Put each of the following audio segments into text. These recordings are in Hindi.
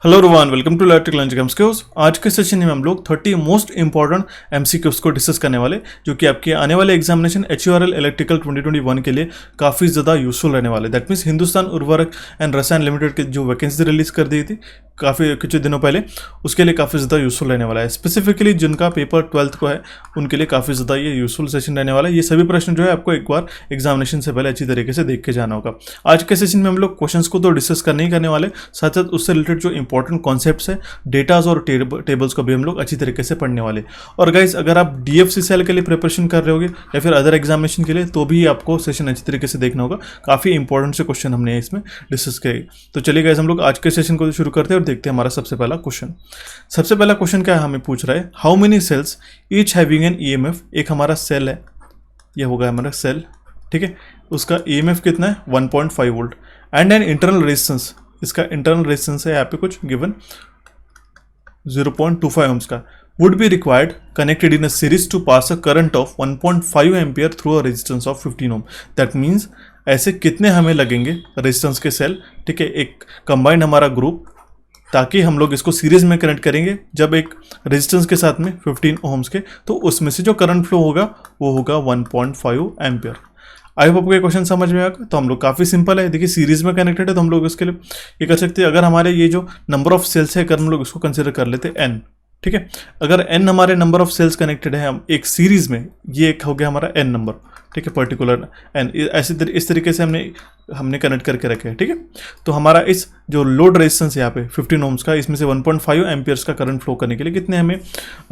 Hello everyone, welcome to electric lunch games quiz. आज के सेशन में हम लोग 30 मोस्ट इंपॉर्टेंट एमसीक्यूज को डिस्कस करने वाले, जो कि आपके आने वाले एग्जामिनेशन HURL इलेक्ट्रिकल 2021 के लिए काफ़ी ज़्यादा यूजफुल रहने वाले। दैट मीन्स हिंदुस्तान उर्वरक एंड रसायन लिमिटेड की जो वैकेंसी रिलीज कर दी थी काफ़ी कुछ दिनों पहले, उसके लिए काफ़ी ज़्यादा यूजफुल रहने वाला है। स्पेसिफिकली जिनका पेपर 12th को है उनके लिए काफ़ी ज़्यादा ये यूजफुल सेशन रहने वाला है। ये सभी प्रश्न जो है आपको एक बार एग्जामिनेशन से पहले अच्छी तरीके से देख के जाना होगा। आज के सेशन में हम लोग क्वेश्चंस को तो डिस्कस करने ही करने वाले, साथ साथ उससे रिलेटेड जो इंपॉर्टेंट कॉन्सेप्ट्स है, डेटाज और टेबल्स को भी हम लोग अच्छी तरीके से पढ़ने वाले। और गाइज, अगर आप DFCCL के लिए प्रिपरेशन कर रहे होगे या फिर अदर एग्जामिनेशन के लिए, तो भी आपको सेशन अच्छी तरीके से देखना होगा। काफ़ी इंपॉर्टेंट से क्वेश्चन हमने इसमें डिस्कस किए। तो चलिए गाइज, हम लोग आज के सेशन को शुरू करते हैं और देखते हैं हमारा सबसे पहला क्वेश्चन। सबसे पहला क्वेश्चन क्या है, हमें पूछ रहा है how many cells each having an EMF। एक हमारा सेल है, ये होगा हमारा सेल, ठीक है। उसका EMF कितना है 1.5 volt and an internal resistance, इसका इंटरनल रेजिस्टेंस है यहाँ पे कुछ गिवन 0.25 ohms का, would be required connected in a series to pass a current of 1.5 ampere through a resistance of 15 ohm। That means ऐसे कितने हमें लगेंगे रेजिस्टेंस के सेल, ठीक है, एक कंबाइंड हमारा ग्रुप, ताकि हम लोग इसको सीरीज में कनेक्ट करेंगे जब एक रेजिस्टेंस के साथ में 15 ohms के, तो उसमें से जो करंट फ्लो होगा वो होगा 1.5 एम्पियर। आई होप आपको ये क्वेश्चन समझ में आएगा। तो हम लोग काफ़ी सिंपल है, देखिए सीरीज में कनेक्टेड है तो हम लोग इसके लिए ये कर सकते हैं। अगर हमारे ये जो नंबर ऑफ सेल्स है, अगर हम लोग इसको कंसिडर कर लेते हैं n, ठीक है। अगर n हमारे नंबर ऑफ सेल्स कनेक्टेड है हम एक सीरीज में, ये एक हो गया हमारा n नंबर, ठीक है, पर्टिकुलर n, इस तरीके से हमने कनेक्ट करके रखे हैं, ठीक है। तो हमारा इस जो लोड रेजिस्टेंस है यहाँ पे 15 ohms का, इसमें से 1.5 एम्पियर्स का करंट फ्लो करने के लिए कितने हमें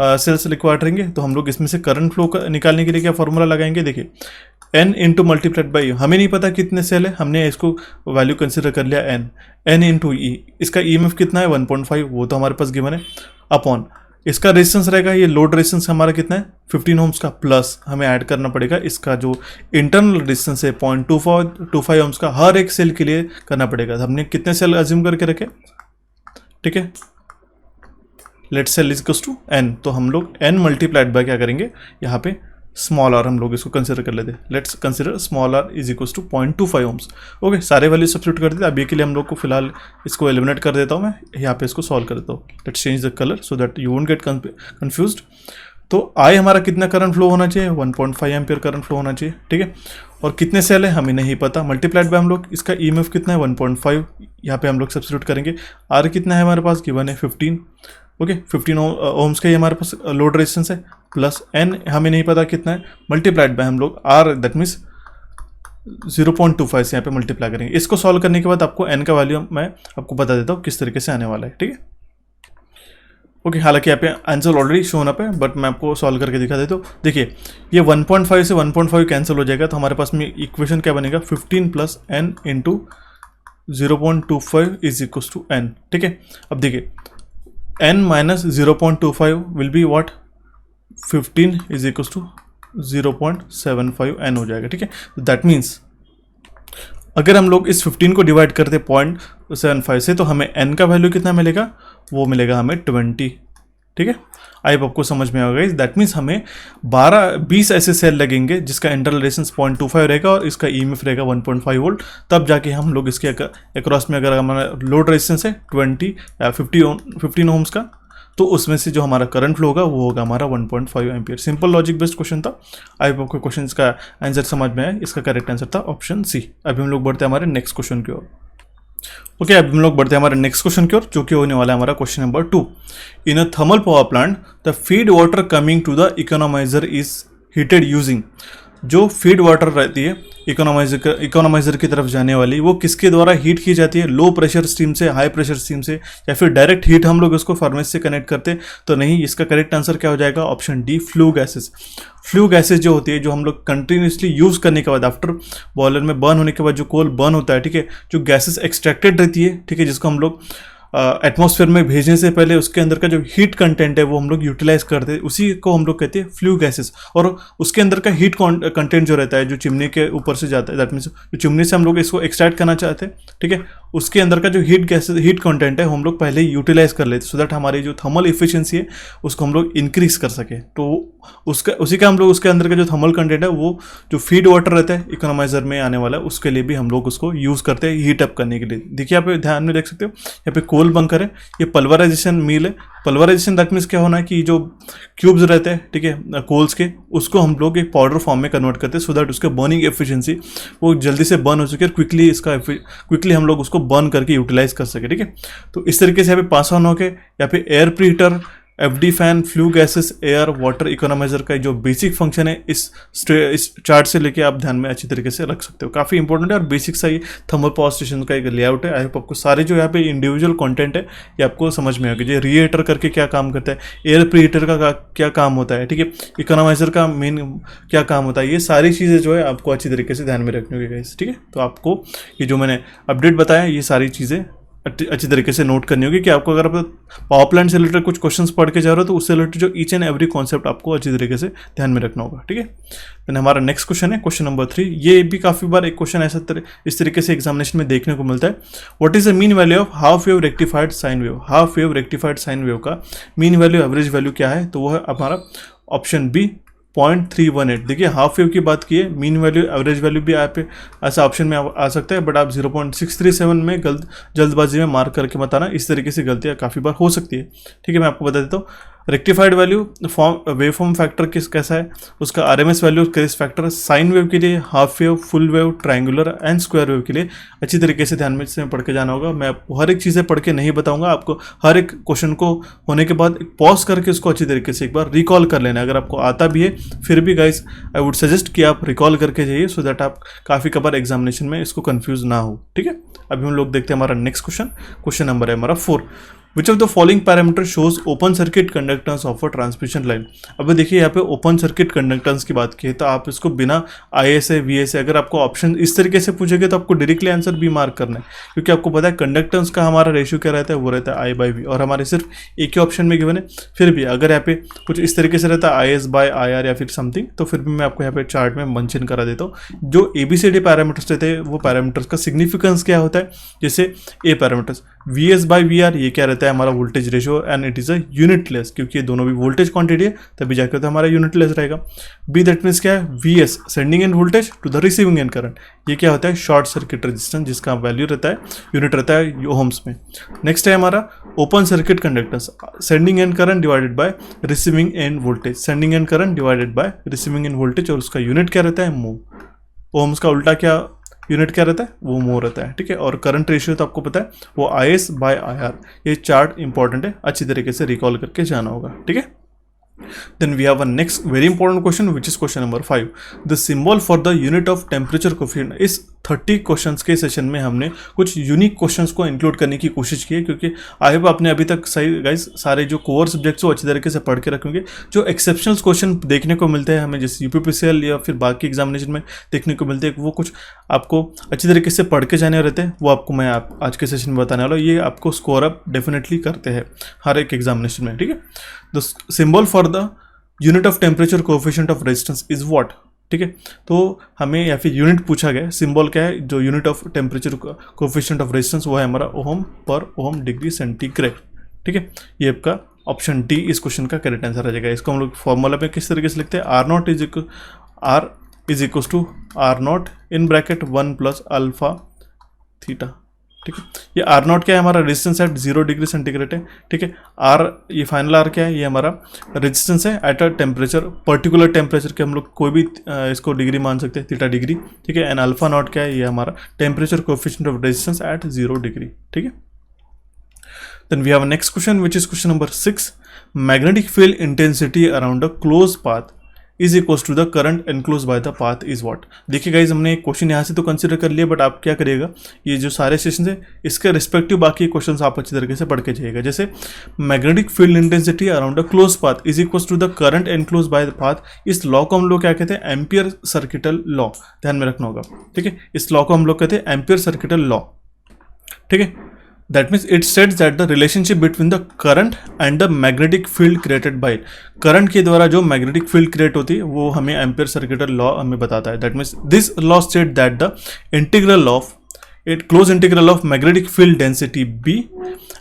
सेल्स रिक्वायर्ड रहेंगे। तो हम लोग इसमें से करंट फ्लो निकालने के लिए क्या फॉर्मूला लगाएंगे, देखिए n इंटू मल्टीप्लाइड बाई, हमें नहीं पता कितने सेल है, हमने इसको वैल्यू कंसिडर कर लिया n इंटू ई, इसका EMF कितना है 1.5, वो तो हमारे पास गिवन है, अपॉन इसका रेजिस्टेंस रहेगा, ये लोड रेजिस्टेंस हमारा कितना है 15 ohms का, प्लस हमें ऐड करना पड़ेगा इसका जो इंटरनल रेजिस्टेंस है 0.25 ohms का, हर एक सेल के लिए करना पड़ेगा। तो हमने कितने सेल अज्यूम करके रखे, ठीक है, let cell is equals to n, तो हम लोग n मल्टीप्लाइड बाय क्या करेंगे, यहाँ पे स्मॉल r हम लोग इसको कंसिडर कर लेते हैं। Let's consider small r is equals to 0.25 ohms। Okay, सारे वैल्यू सब्स्टिट्यूट कर देते हैं। अभी के लिए हम लोग को फिलहाल इसको एलिमिनेट कर देता हूँ मैं, यहाँ पे इसको सॉल्व कर देता हूँ। Let's change the colour so that you won't get confused. तो I हमारा कितना करंट फ्लो होना चाहिए, 1.5 एम्पियर करंट फ्लो होना चाहिए, ठीक है। और कितने सेल है हमें नहीं पता, मल्टीप्लाइड बाय हम लोग इसका EMF कितना है 1.5, यहाँ पे हम लोग सब्स्टिट्यूट करेंगे। R कितना है हमारे पास, गिवन है 15, ओके, 15 ohms का ही हमारे पास लोड रेजिस्टेंस है, प्लस n हमें नहीं पता कितना है, मल्टीप्लाइड बाय हम लोग R, दैट मीन्स 0.25 से यहाँ पे मल्टीप्लाई करेंगे। इसको सॉल्व करने के बाद आपको n का वैल्यू मैं आपको बता देता हूँ किस तरीके से आने वाला है, ठीक है। ओके, हालांकि यहाँ पे आंसर ऑलरेडी शोन अप है, बट मैं आपको सॉल्व करके दिखा देता हूँ। देखिए ये 1.5 से 1.5 कैंसिल हो जाएगा, तो हमारे पास में इक्वेशन क्या बनेगा, 15 plus n into 0.25 is equal to n, ठीक है। अब देखिए n minus 0.25 will be what, 15 is equal to 0.75 n हो जाएगा, ठीक है। दैट मीन्स अगर हम लोग इस 15 को डिवाइड करते 0.75 से, तो हमें n का वैल्यू कितना मिलेगा, वो मिलेगा हमें 20, ठीक है। आई होप आपको समझ में आ गया। दैट मीन्स हमें 20 ऐसे सेल लगेंगे जिसका इंटरनल रेजिस्टेंस 0.25 रहेगा और इसका EMF रहेगा 1.5 वोल्ट, तब जाके हम लोग इसके अक्रॉस में, अगर हमारा लोड रेजिस्टेंस है 20 या 15 ohms का, तो उसमें से जो हमारा करंट फ्लो होगा वो होगा हमारा 1.5 ampere. Simple logic based question था। आई होप आपको क्वेश्चन का आंसर समझ में आया। इसका करेक्ट आंसर था ऑप्शन सी। अभी हम लोग बढ़ते हैं हमारे नेक्स्ट क्वेश्चन की ओर। ओके, अभी हम लोग बढ़ते हैं हमारे नेक्स्ट क्वेश्चन की ओर, जो कि होने वाला है हमारा question number 2। In a thermal power plant the feed water coming to the economiser is heated using, जो फीड वाटर रहती है इकोनोमाइजर की तरफ जाने वाली, वो किसके द्वारा हीट की जाती है, लो प्रेशर स्टीम से, हाई प्रेशर स्टीम से, या फिर डायरेक्ट हीट हम लोग इसको फर्नेस से कनेक्ट करते, तो नहीं। इसका करेक्ट आंसर क्या हो जाएगा, option D, flue gases. Flue gases जो होती है, जो हम लोग कंटिन्यूसली यूज करने के बाद, आफ्टर बॉयलर में बर्न होने के बाद जो कोल बर्न होता है, ठीक है, जो गैसेस एक्सट्रैक्टेड रहती है, ठीक है, जिसको हम लोग एटमॉस्फेयर में भेजने से पहले उसके अंदर का जो हीट कंटेंट है वो हम लोग यूटिलाइज करते हैं, उसी को हम लोग कहते हैं फ्लू गैसेस। और उसके अंदर का हीट कंटेंट जो रहता है, जो चिमनी के ऊपर से जाता है, दैट मीन्स जो चिमनी से हम लोग इसको एक्सट्रैक्ट करना चाहते हैं, ठीक है, उसके अंदर का जो हीट कंटेंट है हम लोग पहले ही यूटिलाइज कर लेते, सो दैट हमारी जो थर्मल इफिशियंसी है उसको हम लोग इंक्रीज कर सके। तो उसी का हम लोग उसके अंदर का जो थर्मल कंटेंट है, वो जो फीड वाटर रहता है इकोनोमाइजर में आने वाला है, उसके लिए भी हम लोग उसको यूज़ करते हैं हीट अप करने के लिए। देखिए यहाँ पे ध्यान में देख सकते हो, यहाँ पे गोल बंकर है, ये पल्वराइजेशन मील है। पल्वराइजेशन दैट मीन्स क्या होना है कि जो क्यूब्स रहते हैं, ठीक है, कोल्स के, उसको हम लोग एक पाउडर फॉर्म में कन्वर्ट करते हैं सो दैट उसके बर्निंग एफिशिएंसी वो जल्दी से बर्न हो सके और क्विकली हम लोग उसको बर्न करके यूटिलाइज कर सके, ठीक है। तो इस तरीके से यहाँ पे पास ऑन होके यहाँ पे air preheater, FD fan, flue gases, air water economiser का जो बेसिक फंक्शन है इस चार्ट से लेके आप ध्यान में अच्छी तरीके से रख सकते हो। काफ़ी इंपॉर्टेंट है और बेसिक सा ये थर्मल पावर स्टेशन का एक लेआउट है। आई होप आपको सारे जो यहाँ पे इंडिविजुअल कंटेंट है ये आपको समझ में आ गया। रेडिएटर करके क्या काम करता है, एयर प्रीहीटर का क्या काम होता है, ठीक है, इकोनॉमाइजर का मेन क्या काम होता है, ये सारी चीज़ें जो है आपको अच्छी तरीके से ध्यान में रखनी होगी गाइस, ठीक है। तो आपको ये जो मैंने अपडेट बताया ये सारी चीज़ें अच्छी तरीके से नोट करनी होगी कि आपको अगर आप पावर प्लांट से रिलेटेड कुछ क्वेश्चंस पढ़ के जा रहे हो तो उससे रिलेटेड जो ईच एंड एवरी कॉन्सेप्ट आपको अच्छी तरीके से ध्यान में रखना होगा, ठीक है। देन हमारा नेक्स्ट क्वेश्चन है क्वेश्चन नंबर 3। ये भी काफ़ी बार एक क्वेश्चन इस तरीके से एग्जामिनेशन में देखने को मिलता है। What is the mean value of half wave rectified sine wave? Half wave rectified sine wave का मीन वैल्यू, एवरेज वैल्यू क्या है? तो वो है हमारा ऑप्शन बी 0.318। देखिए हाफ वेव की बात की है, मीन वैल्यू, एवरेज वैल्यू भी आप ऐसा ऑप्शन में आ सकता है, बट आप 0.637 में जल्दबाजी में मार्क करके बताना। इस तरीके से गलतियाँ काफ़ी बार हो सकती है, ठीक है। मैं आपको बता देता हूँ rectified value wave form factor कैसा है, उसका RMS value crest factor, sine wave के लिए, half wave, full wave, triangular and square wave के लिए अच्छी तरीके से ध्यान में से पढ़ के जाना होगा। मैं आपको हर एक चीज़ें पढ़ के नहीं बताऊंगा, आपको हर एक क्वेश्चन को होने के बाद पॉज करके उसको अच्छी तरीके से एक बार रिकॉल कर लेना है। अगर आपको आता भी है फिर भी गाइस आई वुड सजेस्ट कि आप रिकॉल करके जाइए सो दैट आप काफ़ी कबार एग्जामिनेशन में इसको कन्फ्यूज ना हो, ठीक है। अभी हम लोग देखते हैं हमारा नेक्स्ट क्वेश्चन नंबर है हमारा 4। विच of the following parameter shows open circuit conductance of a transmission line? अब देखिए यहाँ पे ओपन सर्किट कंडक्टेंस की बात की है तो आप इसको बिना ISA VSA अगर आपको ऑप्शन इस तरीके से पूछेंगे तो आपको डायरेक्टली आंसर बी मार्क करना है, क्योंकि आपको पता है कंडक्टेंस का हमारा रेशियो क्या रहता है, वो रहता है I/V और हमारे सिर्फ एक ही ऑप्शन में गिवन है। फिर भी अगर यहाँ पे कुछ इस तरीके से रहता है IS/IR या फिर समथिंग, तो फिर भी मैं आपको यहाँ पे चार्ट में मेंशन करा देता हूँ। जो ABCD पैरामीटर्स रहते हैं वो पैरामीटर्स का सिग्निफिकेंस क्या होता है, जैसे A पैरामीटर्स VS/VR ये क्या रहता है हमारा voltage ratio and it is a unitless, क्योंकि ये दोनों भी वोल्टेज क्वांटिटी है तभी जाकर तो हमारा यूनिटलेस रहेगा। बी दैट मीन्स क्या है, VS sending end voltage to the receiving end current, ये क्या होता है शॉर्ट सर्किट रेजिस्टेंस जिसका वैल्यू रहता है यूनिट रहता है ओहम्स में। नेक्स्ट है हमारा open circuit conductance, sending end current divided by receiving end voltage, sending end current divided by receiving end voltage और उसका यूनिट क्या रहता है मो। ओहम्स का उल्टा क्या यूनिट क्या रहता है, वो मो रहता है, ठीक है। और करंट रेशियो तो आपको पता है वो IS/IR। ये चार्ट इंपॉर्टेंट है, अच्छी तरीके से रिकॉल करके जाना होगा, ठीक है। Then we have a next very important question which is question number 5. The symbol for the unit of temperature coefficient. इस 30 क्वेश्चंस के सेशन में हमने कुछ यूनिक क्वेश्चंस को इंक्लूड करने की कोशिश की है, क्योंकि आई होप आपने अभी तक सही गाइस सारे जो कोर सब्जेक्ट्स वो अच्छी तरीके से पढ़ के रखेंगे। जो एक्सेप्शनल क्वेश्चन देखने को मिलते हैं हमें जैसे UPPCL या फिर बाकी एग्जामिनेशन में देखने को मिलते हैं, वो कुछ आपको अच्छी तरीके से पढ़ के जाने रहते हैं, वो आपको मैं आज के सेशन में बताने वाला हूँ। ये आपको स्कोर अप डेफिनेटली करते हैं हर एक एग्जामिनेशन में, ठीक है। The symbol for the unit of temperature coefficient of resistance is what, ठीक है। तो हमें या फिर यूनिट पूछा गया, सिंबल क्या है, जो unit of temperature coefficient of resistance वो है हमारा ओहम पर ओहम डिग्री सेंटीग्रेड, ठीक है। ये आपका ऑप्शन डी इस क्वेश्चन का करेक्ट आंसर आ जाएगा। इसको हम लोग फॉर्मूला में किस तरीके से लिखते हैं, R nought is equal to R nought in bracket 1 + alpha theta, ठीक है। ये R नॉट क्या है, हमारा रेजिस्टेंस एट 0 डिग्री सेंटीग्रेड है, ठीक है। R ये फाइनल R क्या है, ये हमारा रेजिस्टेंस है at a temperature, particular temperature के हम लोग कोई भी इसको डिग्री मान सकते हैं, थीटा डिग्री, ठीक है। एंड अल्फा नॉट क्या है, ये हमारा temperature coefficient of resistance at 0 degree, ठीक है। Then we have a next question which is question number 6. Magnetic field intensity around a closed path is equals to the current enclose by the path is what. देखिए गाइज हमने एक क्वेश्चन यहाँ से तो कंसिडर कर लिया, बट आप क्या करिएगा, ये जो सारे सेशन है इसके रिस्पेक्टिव बाकी क्वेश्चंस आप अच्छी तरीके से पढ़ के जाइएगा। जैसे magnetic field intensity around a close path is equals to the current enclose by the path, इस लॉ को हम लोग क्या कहते हैं, एम्पियर सर्किटल लॉ, ध्यान में रखना होगा, ठीक है। इस लॉ को हम लोग कहते हैं एम्पियर सर्किटल लॉ, ठीक है। That means it states that the relationship between the current and the magnetic field created by it. Current के द्वारा जो मैग्नेटिक फील्ड क्रिएट होती है वो हमें एम्पियर सर्किटल लॉ हमें बताता है। That means this law state that the integral of it close integral of magnetic field density B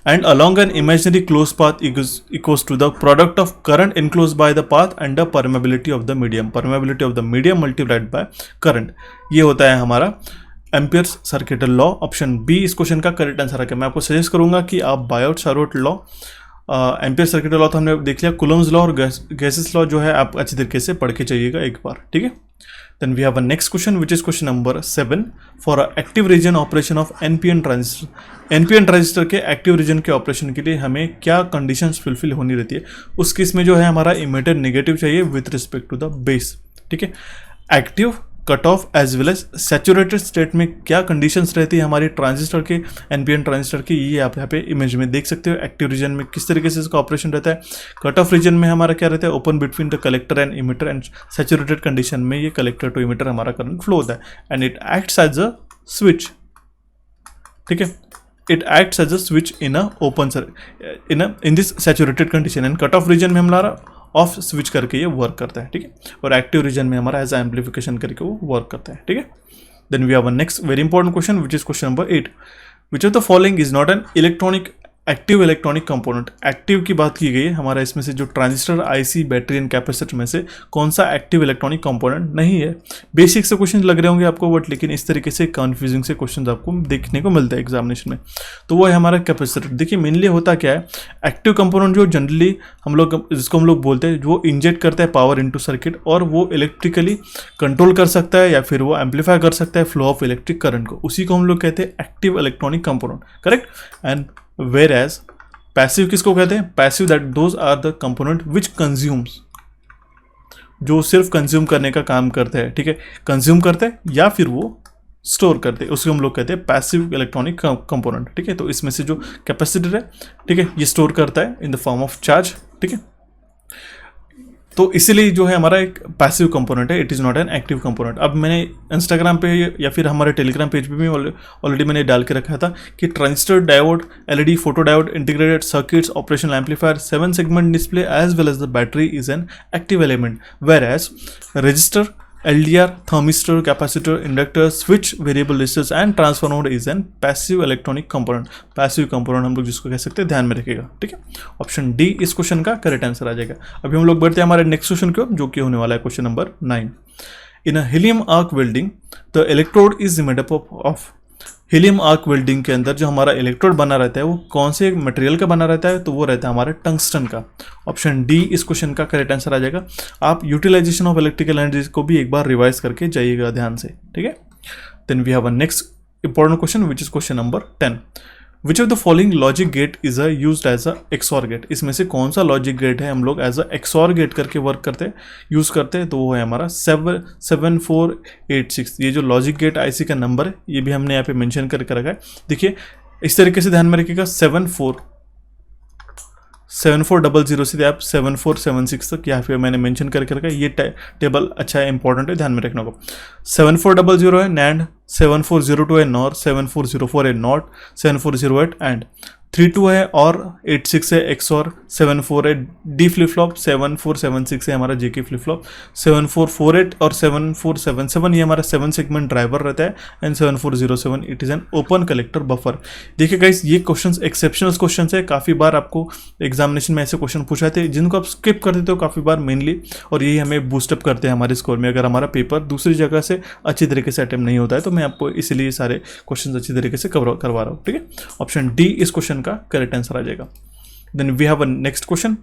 and along an imaginary closed path equals to the product of current enclosed by the path and the permeability of the medium. Permeability of the medium multiplied by current, ये होता है हमारा Ampere circuit law, option B इस क्वेश्चन का करेक्ट आंसर है। मैं आपको सजेस्ट करूंगा कि आप Biot Savart law, Ampere circuit law तो हमने देख लिया, कुलम्स लॉ और गैसेस लॉ जो है आप अच्छी तरीके से पढ़ के जाइएगा एक बार, ठीक है। Then we have a next question which is question number 7 for active region operation of NPN transistor. NPN transistor के एक्टिव रीजन के ऑपरेशन के लिए हमें क्या कंडीशंस फुलफिल होनी रहती है। उस केस में जो है हमारा इमीटर नेगेटिव चाहिए with respect to the base, ठीक है। Active, cut off as well as saturated state में क्या कंडीशंस रहती है हमारी ट्रांजिस्टर के, एनपीएन ट्रांजिस्टर की, ये आप यहाँ पे इमेज में देख सकते हो। एक्टिव रीजन में किस तरीके से इसका ऑपरेशन रहता है, कट ऑफ रीजन में हमारा क्या रहता है, open between the collector and emitter, and saturated condition में ये कलेक्टर टू इमीटर हमारा करंट फ्लो होता है, and it acts as a switch, ठीक है। It acts as a switch in a open in this saturated condition, and cut off region में हमारा ऑफ स्विच करके ये वर्क करता है, ठीक है। और एक्टिव रीजन में हमारा एज एम्पलीफिकेशन करके वो वर्क करता है, ठीक है। Then we have a next very important question which is question number 8, which of the following is not an electronic active electronic component. Active की बात की गई है, हमारा इसमें से जो transistor, IC, battery and capacitor में से कौन सा एक्टिव इलेक्ट्रॉनिक कंपोनेंट नहीं है। बेसिक से क्वेश्चन लग रहे होंगे आपको, बट लेकिन इस तरीके से कंफ्यूजिंग से क्वेश्चन आपको देखने को मिलता है एग्जामिनेशन में। तो वो है हमारा कैपेसिटर। देखिए मेनली होता क्या है, एक्टिव कंपोनेंट जो जनरली हम लोग जिसको हम लोग बोलते हैं, वो इंजेक्ट करता है पावर इनटू सर्किट, और वो इलेक्ट्रिकली कंट्रोल कर सकता है या फिर वो एम्पलीफाई कर सकता है फ्लो ऑफ इलेक्ट्रिक करंट को, उसी को हम लोग कहते हैं active electronic component, correct. And whereas passive किसको कहते हैं, passive that those are the component which consumes, जो सिर्फ कंज्यूम करने का काम करते हैं, ठीक है, कंज्यूम करते हैं या फिर वो स्टोर करते हैं, उसको हम लोग कहते हैं पैसिव इलेक्ट्रॉनिक कंपोनेंट, ठीक है। तो इसमें से जो कैपेसिटर है, ठीक है, ये स्टोर करता है in the form of charge, ठीक है। तो इसीलिए जो है हमारा एक पैसिव कंपोनेंट है, it is not an active component. अब मैंने इंस्टाग्राम पे या फिर हमारे टेलीग्राम पेज पे भी ऑलरेडी मैंने डाल के रखा था कि transistor, diode, LED, photo diode, integrated circuits, operational amplifier, 7 segment display as well as the battery is an active element, whereas resistor, LDR, thermistor, capacitor, inductor, switch, variable resistors and transformer is an passive electronic component. Passive component हम लोग जिसको कह सकते हैं, ध्यान में रखिएगा, ठीक है। ऑप्शन डी इस क्वेश्चन का करेक्ट आंसर आ जाएगा। अभी हम लोग बढ़ते हैं हमारे नेक्स्ट क्वेश्चन को, जो कि होने वाला है question number 9। In a helium arc welding the electrode is made up of. Helium arc welding के अंदर जो हमारा इलेक्ट्रोड बना रहता है वो कौन से मटेरियल का बना रहता है, तो वो रहता है हमारे टंगस्टन का। ऑप्शन डी इस क्वेश्चन का करेक्ट आंसर आ जाएगा। आप यूटिलाइजेशन ऑफ इलेक्ट्रिकल एनर्जी को भी एक बार रिवाइज करके जाइएगा ध्यान से, ठीक है। Then we have a next important question which is question number 10। Which of the following logic gate is used as a XOR gate. इसमें से कौन सा लॉजिक गेट है हम लोग एज अ एक्सॉर गेट करके वर्क करते हैं, यूज करते हैं, तो वो है हमारा 7486। ये जो लॉजिक गेट आईसी का नंबर है ये भी हमने यहाँ पे मेंशन करके रखा है। देखिए इस तरीके से ध्यान में रखिएगा, 7400 से आप 7476 तक यहाँ पे मैंने मेंशन करके रखा है। ये टेबल अच्छा है, इंपॉर्टेंट है, ध्यान में रखना होगा। 7400 है नैंड, 7402 है नॉर, 7404 है नॉट, 7408 एंड 32 है और 86 है एक्सॉर, 74 है डी फ्लिप फ्लॉप, 7476 है हमारा जेके फ्लिप फ्लॉप, 7448 और 7477 ये हमारा 7 सेगमेंट ड्राइवर रहता है, and 7407 it is an open collector buffer. देखिए गाइस ये क्वेश्चंस एक्सेप्शनल क्वेश्चंस है, काफ़ी बार आपको एग्जामिनेशन में ऐसे क्वेश्चन पूछा थे जिनको आप स्किप कर देते हो काफ़ी बार मेनली, और यही हमें बूस्टअप करते हैं हमारे स्कोर में। अगर हमारा पेपर दूसरी जगह से अच्छी तरीके से अटेम्प्ट नहीं होता है तो मैं आपको इसलिए सारे क्वेश्चन अच्छी तरीके से करवा रहा हूँ, ठीक है। ऑप्शन डी इस क्वेश्चन का करेक्ट आंसर आ जाएगा। Then we have a next question.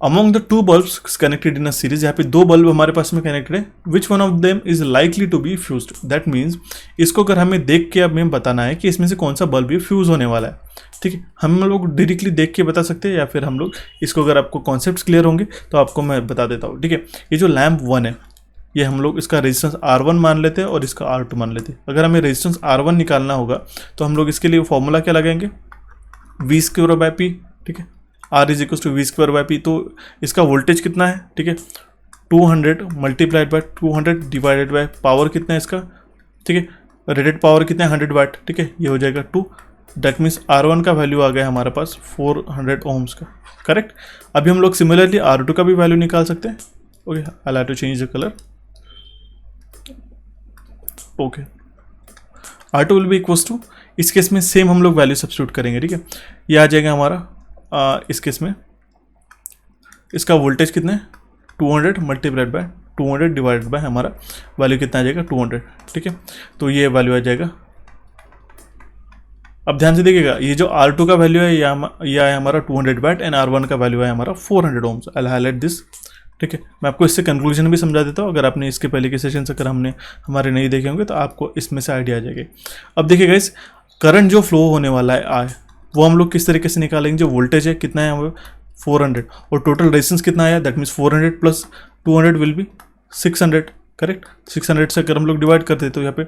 Among the 2 bulbs connected in a series, यहाँ पे 2 बल्ब हमारे पास में कनेक्टेड है, which one of them is likely to be fused. That means इसको अगर हमें देख के हमें बताना है कि इसमें से कौन सा बल्ब भी फ्यूज होने वाला है, ठीक है। हम लोग डायरेक्टली देख के बता सकते हैं या फिर हम लोग इसको, अगर आपको कॉन्सेप्ट क्लियर होंगे तो आपको मैं बता देता हूँ, ठीक है। ये जो लैम्प 1 है ये हम लोग इसका रेजिस्टेंस R1 मान लेते हैं और इसका R2 मान लेते हैं। अगर हमें रेजिस्टेंस R1 निकालना होगा तो हम लोग इसके लिए फॉर्मूला क्या लगाएंगे, V²/P, ठीक है। R is equal to V²/P। तो इसका वोल्टेज कितना है, ठीक है, 200 multiplied by 200 divided by power कितना है इसका, ठीक है, रेटेड पावर कितना है 100 वाट, ठीक है, ये हो जाएगा 2। दैट मीन्स R1 का वैल्यू आ गया हमारे पास 400 ओम्स का, करेक्ट। अभी हम लोग सिमिलरली R2 का भी वैल्यू निकाल सकते हैं। Okay, I have to change the colour. Okay, R2 will be equals to, इस केस में सेम हम लोग वैल्यू सब्स्टिट्यूट करेंगे, ठीक है। ये आ जाएगा हमारा इस केस में इसका वोल्टेज कितना है 200 मल्टीप्लाइड बाय 200 डिवाइडेड बाय हमारा वैल्यू कितना आ जाएगा 200, ठीक है। तो ये वैल्यू आ जाएगा। अब ध्यान से देखिएगा, ये जो R2 का वैल्यू है यह है हमारा 200 वाट एंड R1 का वैल्यू है हमारा 400 ओम्स। आई हाईलाइट दिस, ठीक है। मैं आपको इससे कंक्लूजन भी समझा देता हूँ, अगर आपने इसके पहले के सेशन अगर हमारे नहीं देखे होंगे तो आपको इसमें से आइडिया आ जाएगी। अब देखिएगा इस करंट जो फ्लो होने वाला है I, वो हम लोग किस तरीके से निकालेंगे। जो वोल्टेज है कितना है हमें 400 और टोटल रेजिस्टेंस कितना आया, that means 400 plus 200 will be 600, correct. 600 से अगर हम लोग डिवाइड करते तो यहाँ पे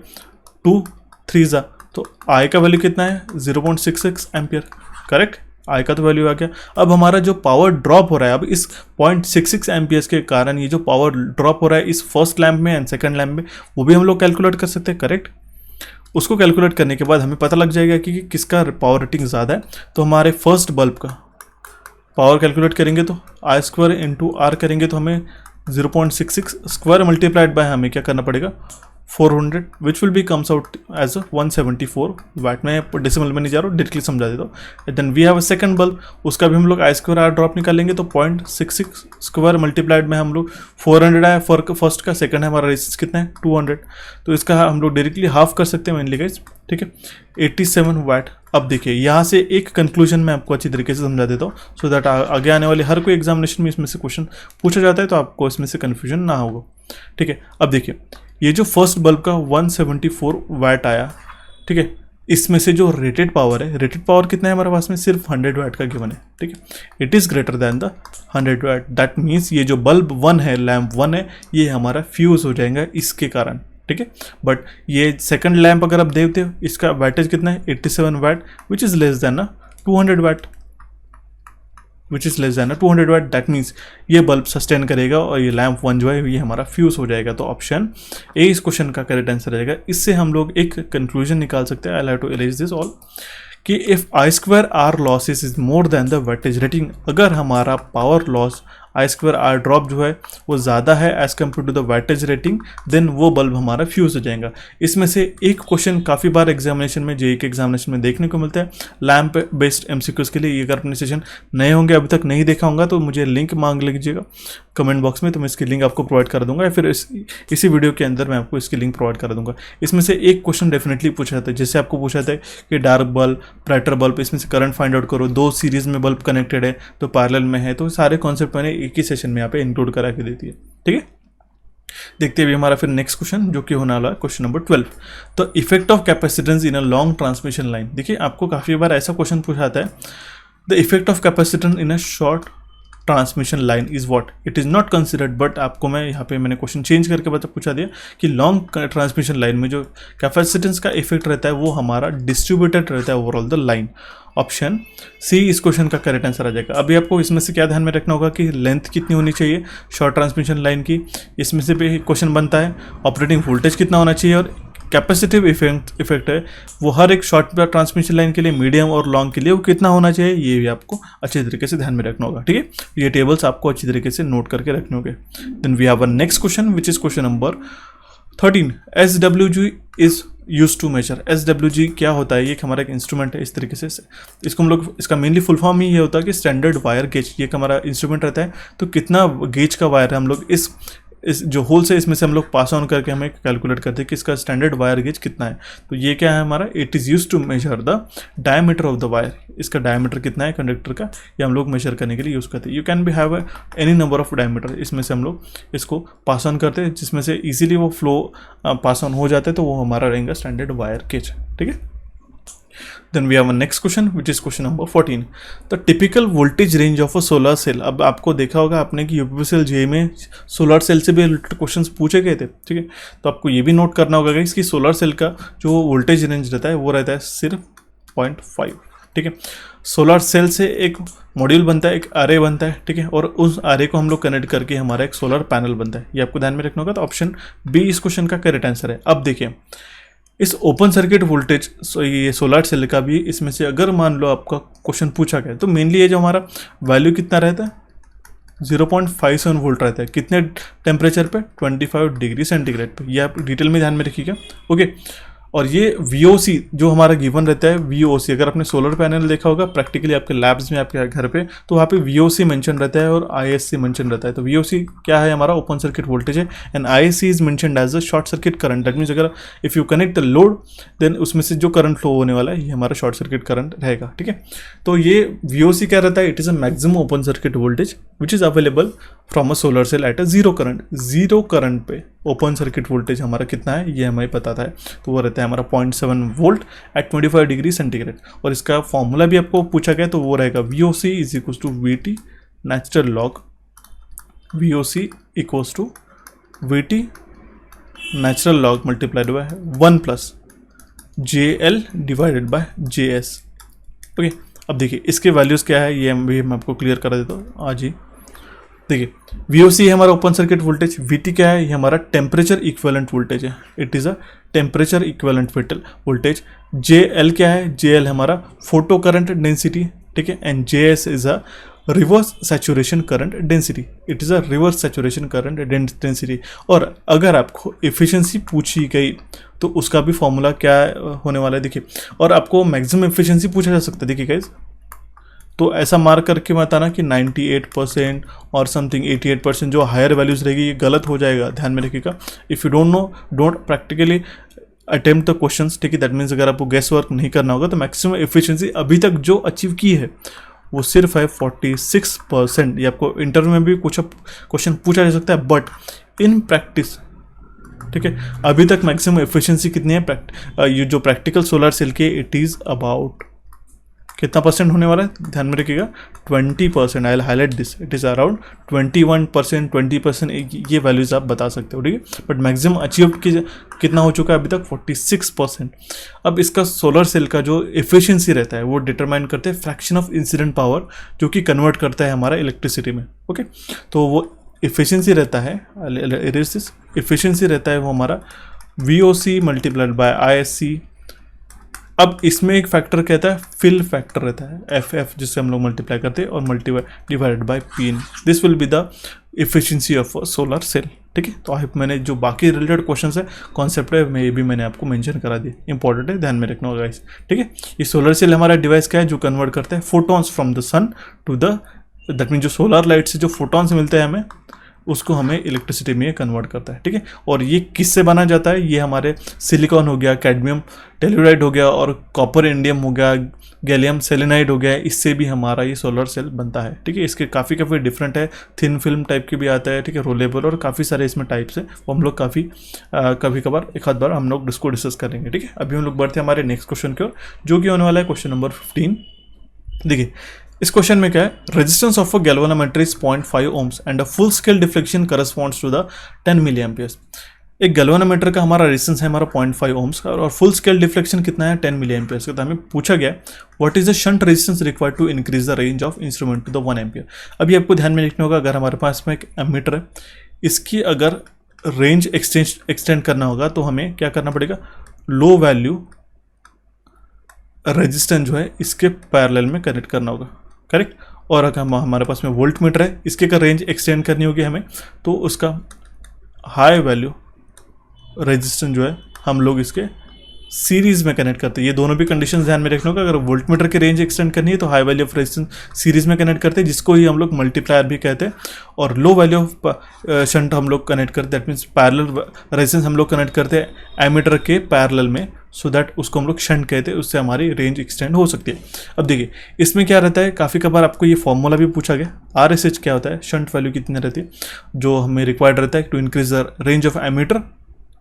2 3 जा, तो I का वैल्यू कितना है 0.66 एम्पियर, करेक्ट। I का तो वैल्यू आ गया। अब हमारा जो पावर ड्रॉप हो रहा है, अब इस 0.66 एम्पियर्स के कारण ये जो पावर ड्रॉप हो रहा है इस फर्स्ट लैम्प में एंड सेकंड लैम्प में, वो भी हम लोग कैलकुलेट कर सकते हैं, करेक्ट। उसको कैलकुलेट करने के बाद हमें पता लग जाएगा कि किसका पावर रेटिंग ज़्यादा है। तो हमारे फर्स्ट बल्ब का पावर कैलकुलेट करेंगे तो I² इंटू R करेंगे तो हमें 0.66 स्क्वायर मल्टीप्लाइड बाय हमें क्या करना पड़ेगा 400, which will be comes out as 174 watt. में डेसिमल में नहीं जा रहा हूँ, डायरेक्टली समझा देता हूँ। Then we have a second bulb, उसका भी हम लोग I² R ड्रॉप निकालेंगे तो 0.66 स्क्वायर मल्टीप्लाइड में हम लोग 400 है फर्स्ट का, सेकंड है हमारा रेजिस्टेंस कितना है 200, तो इसका हम लोग डायरेक्टली हाफ कर सकते हैं मेनली गाइस, ठीक है 87 वाट। अब देखिए यहाँ से एक कंक्लूजन मैं आपको अच्छी तरीके से समझा देता हूँ सो दैट आगे आने वाले हर कोई एग्जामिनेशन में इसमें से क्वेश्चन पूछा जाता है तो आपको इसमें से कन्फ्यूजन ना होगा, ठीक है। अब देखिए ये जो फर्स्ट बल्ब का 174 वाट आया, ठीक है, इसमें से जो रेटेड पावर है, रेटेड पावर कितना है हमारे पास में सिर्फ 100 वाट का गिवन है, ठीक है। It is greater than the 100 watt, that means ये जो बल्ब 1 है, लैम्प 1 है, ये हमारा फ्यूज़ हो जाएगा इसके कारण, ठीक है। बट ये सेकंड लैम्प अगर आप देखते हो इसका वाटेज कितना है 87 watt which is less than 200 watt, which is less than 200 watt. That means ये बल्ब सस्टेन करेगा और ये लैम्प 1 जो है ये हमारा फ्यूज़ हो जाएगा। तो ऑप्शन ए इस क्वेश्चन का करेक्ट आंसर रहेगा। इससे हम लोग एक कंक्लूजन निकाल सकते हैं, I have to erase this all, कि if I² R losses is more than the wattage rating, अगर हमारा power loss I² R drop जो है वो ज़्यादा है as compare to the wattage rating, then वो बल्ब हमारा फ्यूज़ हो जाएगा। इसमें से एक क्वेश्चन काफ़ी बार एग्जामिनेशन में JEE के एग्जामिनेशन में देखने को मिलता है लैम्प बेस्ड MCQs के लिए। अगर अपने सेशन नए होंगे अभी तक नहीं देखा होगा तो मुझे लिंक मांग लीजिएगा कमेंट बॉक्स में, तो मैं इसकी लिंक आपको प्रोवाइड कर दूंगा या फिर इसी वीडियो के अंदर मैं आपको इसकी लिंक प्रोवाइड कर दूंगा। इसमें से एक क्वेश्चन डेफिनेटली पूछा जाता है, जैसे आपको पूछा था कि डार्क बल्ब ब्राइटर बल्ब, इसमें से करंट फाइंड आउट करो, 2 सीरीज में बल्ब कनेक्टेड है तो पैरेलल में है, तो सारे कॉन्सेप्ट मैंने एक ही सेशन में यहाँ पे इंक्लूड करा के देती है, ठीक है। देखते हैं हमारा फिर नेक्स्ट क्वेश्चन जो कि होने वाला है क्वेश्चन नंबर 12। तो effect of capacitance in a long transmission line. देखिए आपको काफ़ी बार ऐसा क्वेश्चन पूछा जाता है, the effect of capacitance in a short transmission line is what, it is not considered. But आपको मैं यहाँ पे मैंने क्वेश्चन चेंज करके पूछा दिया कि लॉन्ग ट्रांसमिशन लाइन में जो कैपेसिटेंस का इफेक्ट रहता है वो हमारा डिस्ट्रीब्यूटेड रहता है overall the line. Option C इस क्वेश्चन का करेक्ट आंसर आ जाएगा। अभी आपको इसमें से क्या ध्यान में रखना होगा कि लेंथ कितनी होनी चाहिए शॉर्ट ट्रांसमिशन लाइन की, इसमें से भी क्वेश्चन बनता है ऑपरेटिंग वोल्टेज कितना होना चाहिए, और कैपेसिटिव इफेक्ट है वो हर एक शॉर्ट ट्रांसमिशन लाइन के लिए, मीडियम और लॉन्ग के लिए वो कितना होना चाहिए, ये भी आपको अच्छी तरीके से ध्यान में रखना होगा, ठीक है। ये टेबल्स आपको अच्छी तरीके से नोट करके रखने होंगे। Then we have a next question which is question number 13। SWG is use to measure. SWG क्या होता है, ये हमारा एक इंस्ट्रूमेंट है इस तरीके से, इसको हम लोग, इसका मेनली फुल फॉर्म ही ये होता है कि स्टैंडर्ड वायर गेज। ये हमारा इंस्ट्रूमेंट रहता है, तो कितना गेज का वायर है हम लोग इस जो होल से इसमें से हम लोग पास ऑन करके हमें कैलकुलेट करते हैं कि इसका स्टैंडर्ड वायर गेज कितना है। तो ये क्या है हमारा, it is use to measure the diameter of the wire. इसका डायमीटर कितना है कंडक्टर का, ये हम लोग मेजर करने के लिए यूज़ करते हैं। You can be have any number of diameter, इसमें से हम लोग इसको पास ऑन करते हैं जिसमें से इजीली वो फ्लो पास ऑन हो जाता है, तो वो हमारा रहेगा स्टैंडर्ड वायर गेज, ठीक है। Then we have a next question which is question number 14. The typical voltage range of a solar cell. अब आपको देखा होगा आपने कि यूपीपीसीएल जेईई में सोलर सेल से भी रिलेटेड क्वेश्चंस पूछे गए थे, ठीक है। तो आपको ये भी नोट करना होगा कि इसकी सोलर सेल का जो वोल्टेज रेंज रहता है वो रहता है सिर्फ 0.5, ठीक है। सोलर सेल से एक मॉड्यूल बनता है, एक array बनता है, ठीक है, और उस array को हम लोग कनेक्ट करके हमारा एक सोलर पैनल बनता है। ये आपको ध्यान में रखना होगा। तो ऑप्शन बी इस क्वेश्चन का करेक्ट आंसर है। अब देखिए इस ओपन सर्किट वोल्टेज ये सोलर सेल का भी, इसमें से अगर मान लो आपका क्वेश्चन पूछा गया तो मेनली ये जो हमारा वैल्यू कितना रहता है 0.57 वोल्ट रहता है, कितने टेम्परेचर पे 25 डिग्री सेंटीग्रेड पे। ये आप डिटेल में ध्यान में रखिएगा, ओके। और ये VOC जो हमारा गिवन रहता है, VOC अगर आपने सोलर पैनल देखा होगा प्रैक्टिकली आपके लैब्स में, आपके घर पे, तो वहाँ पे VOC मेंशन रहता है और ISC मेंशन रहता है। तो VOC क्या है, हमारा ओपन सर्किट वोल्टेज है, and ISC is mentioned as a short circuit current. That means अगर if you connect the load then उसमें से जो करंट फ्लो होने वाला है ये हमारा शॉर्ट सर्किट करंट रहेगा, ठीक है। तो ये VOC क्या रहता है, it is a maximum open circuit voltage which is available from a solar cell at a zero current. Zero current पे ओपन सर्किट वोल्टेज हमारा कितना है ये हमें पता है, तो वो रहता है हमारा 0.7 वोल्ट एट 25 डिग्री सेंटीग्रेड। और इसका फॉर्मूला भी आपको पूछा गया तो वो रहेगा VOC is equal to VT natural log, VOC equals to VT natural log multiplied by 1 plus JL divided by JS। Okay, अब देखिए इसके वैल्यूज़ क्या है ये भी मैं आपको क्लियर करा देता हूँ आज ही। देखिए VOC है हमारा ओपन सर्किट वोल्टेज, VT क्या है, ये हमारा टेम्परेचर इक्विवेलेंट वोल्टेज है, it is a temperature equivalent voltage. JL क्या है, JL हमारा फोटो करंट डेंसिटी, ठीक है, and JS is a reverse saturation current density, it is a reverse saturation current density. और अगर आपको एफिशिएंसी पूछी गई तो उसका भी फॉर्मूला क्या होने वाला है देखिए, और आपको मैक्सिमम एफिशिएंसी पूछा जा सकता है। देखिए गाइस, तो ऐसा मार्क करके बताना कि 98% और समथिंग 88%, जो हायर वैल्यूज़ रहेगी ये गलत हो जाएगा, ध्यान में रखिएगा। If you don't know don't practically attempt the questions, ठीक है। दैट मीन्स अगर आपको गेस वर्क नहीं करना होगा तो मैक्सिमम एफिशिएंसी अभी तक जो अचीव की है वो सिर्फ है 46%। ये आपको इंटरव्यू में भी कुछ क्वेश्चन पूछा जा सकता है, बट इन प्रैक्टिस, ठीक है, अभी तक मैक्सिमम एफिशिएंसी कितनी है ये जो प्रैक्टिकल सोलर सेल के, इट इज़ अबाउट कितना परसेंट होने वाला है, ध्यान में रखिएगा 20%। I will highlight this, it is around 21%, 20%, ये वैल्यूज आप बता सकते हो, ठीक है। बट मैक्सिमम अचीव कितना हो चुका है अभी तक 46%। अब इसका सोलर सेल का जो एफिशिएंसी रहता है वो डिटरमाइन करते हैं फ्रैक्शन ऑफ इंसिडेंट पावर, जो कि कन्वर्ट करता है हमारा इलेक्ट्रिसिटी में, ओके। तो वो एफिशिएंसी रहता है, एफिशिएंसी रहता है वो हमारा VOC मल्टीप्लाइड बाय ISC। अब इसमें एक फैक्टर कहता है फिल फैक्टर रहता है FF, जिससे हम लोग मल्टीप्लाई करते हैं, और divided by PN। This will be the efficiency of solar cell, ठीक है। तो आई मैंने जो बाकी रिलेटेड क्वेश्चन है, कॉन्सेप्ट है, मैं ये भी मैंने आपको मेंशन करा दिया, इंपॉर्टेंट है, ध्यान में रखना होगा गाइस, ठीक है। ये सोलर सेल हमारा डिवाइस क्या है जो कन्वर्ट करता है photons from the sun to the, that mean जो सोलर लाइट से जो फोटॉन्स मिलते हैं हमें, उसको हमें इलेक्ट्रिसिटी में कन्वर्ट करता है, ठीक है। और ये किससे बना जाता है, ये हमारे सिलिकॉन हो गया, कैडमियम टेलुराइड हो गया, और कॉपर इंडियम हो गया, गैलियम सेलेनाइड हो गया, इससे भी हमारा ये सोलर सेल बनता है, ठीक है। इसके काफ़ी डिफरेंट है, थिन फिल्म टाइप की भी आता है, ठीक है, रोलेबल, और काफ़ी सारे इसमें टाइप्स है, वो हम लोग कभी कभार एक आध बार हम लोग इसको डिस्कस करेंगे, ठीक है। अभी हम लोग बढ़ते हैं हमारे नेक्स्ट क्वेश्चन की ओर, जो कि होने वाला है क्वेश्चन नंबर 15। देखिए इस क्वेश्चन में क्या है, resistance of a galvanometer is 0.5 ohms and a full scale deflection corresponds to the 10 milliamperes. एक गैल्वेनोमीटर का हमारा रेजिस्टेंस है हमारा 0.5 ohms का, और फुल स्केल डिफ्लेक्शन कितना है 10 मिलीएम्पियर्स का। तो हमें पूछा गया what is the shunt resistance required to increase the range of instrument to the 1 ampere. अभी आपको ध्यान में रखना होगा, अगर हमारे पास में एक एमीटर है, इसकी अगर रेंज एक्सटेंड करना होगा तो हमें क्या करना पड़ेगा, लो वैल्यू रेजिस्टेंस जो है इसके पैरेलल में कनेक्ट करना होगा, करेक्ट। और अगर हमारे पास में वोल्ट मीटर है, इसके का रेंज एक्सटेंड करनी होगी हमें, तो उसका हाई वैल्यू रेजिस्टेंस जो है हम लोग इसके सीरीज में कनेक्ट करते हैं। ये दोनों भी कंडीशन ध्यान में रखना होगा। अगर वोल्ट मीटर की रेंज एक्सटेंड करनी है तो high value of resistance series में कनेक्ट करते हैं, जिसको ही हम लोग मल्टीप्लायर भी कहते हैं। और लो वैल्यू ऑफ शंट हम लोग कनेक्ट करते हैं, दैट मीन्स पैरेलल रेजिस्टेंस हम लोग कनेक्ट करते हैं एमीटर के पैरेलल में, सो दैट उसको हम लोग शंट कहते हैं, उससे हमारी रेंज एक्सटेंड हो सकती है। अब देखिए इसमें क्या रहता है, काफ़ी कबार आपको ये फॉर्मूला भी पूछा गया, RSH क्या होता है, शंट वैल्यू कितनी रहती है जो हमें रिक्वायर्ड रहता है to increase the range of ammeter,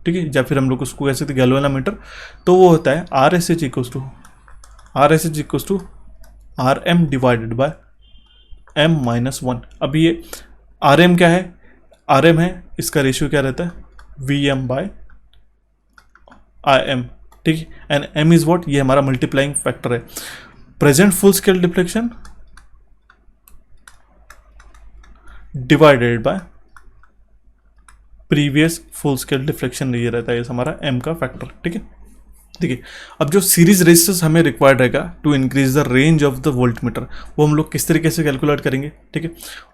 ठीक है, या फिर हम लोग उसको कह सकते हैं गैल्वेनोमीटर। तो वो होता है RSH equals to RM divided by M-1। अब ये RM क्या है, RM है, इसका रेशियो क्या रहता है VM बाय IM, ठीक है, एंड M इज व्हाट, ये हमारा मल्टीप्लाइंग फैक्टर है। Present full scale deflection divided by previous full scale deflection, ये रहता है हमारा M का फैक्टर, ठीक है। देखिए अब जो सीरीज रेजिस्टेंस हमें रिक्वायर्ड रहेगा to increase the range of the voltmeter, वो हम लोग किस तरीके से कैलकुलेट करेंगे, ठीक है,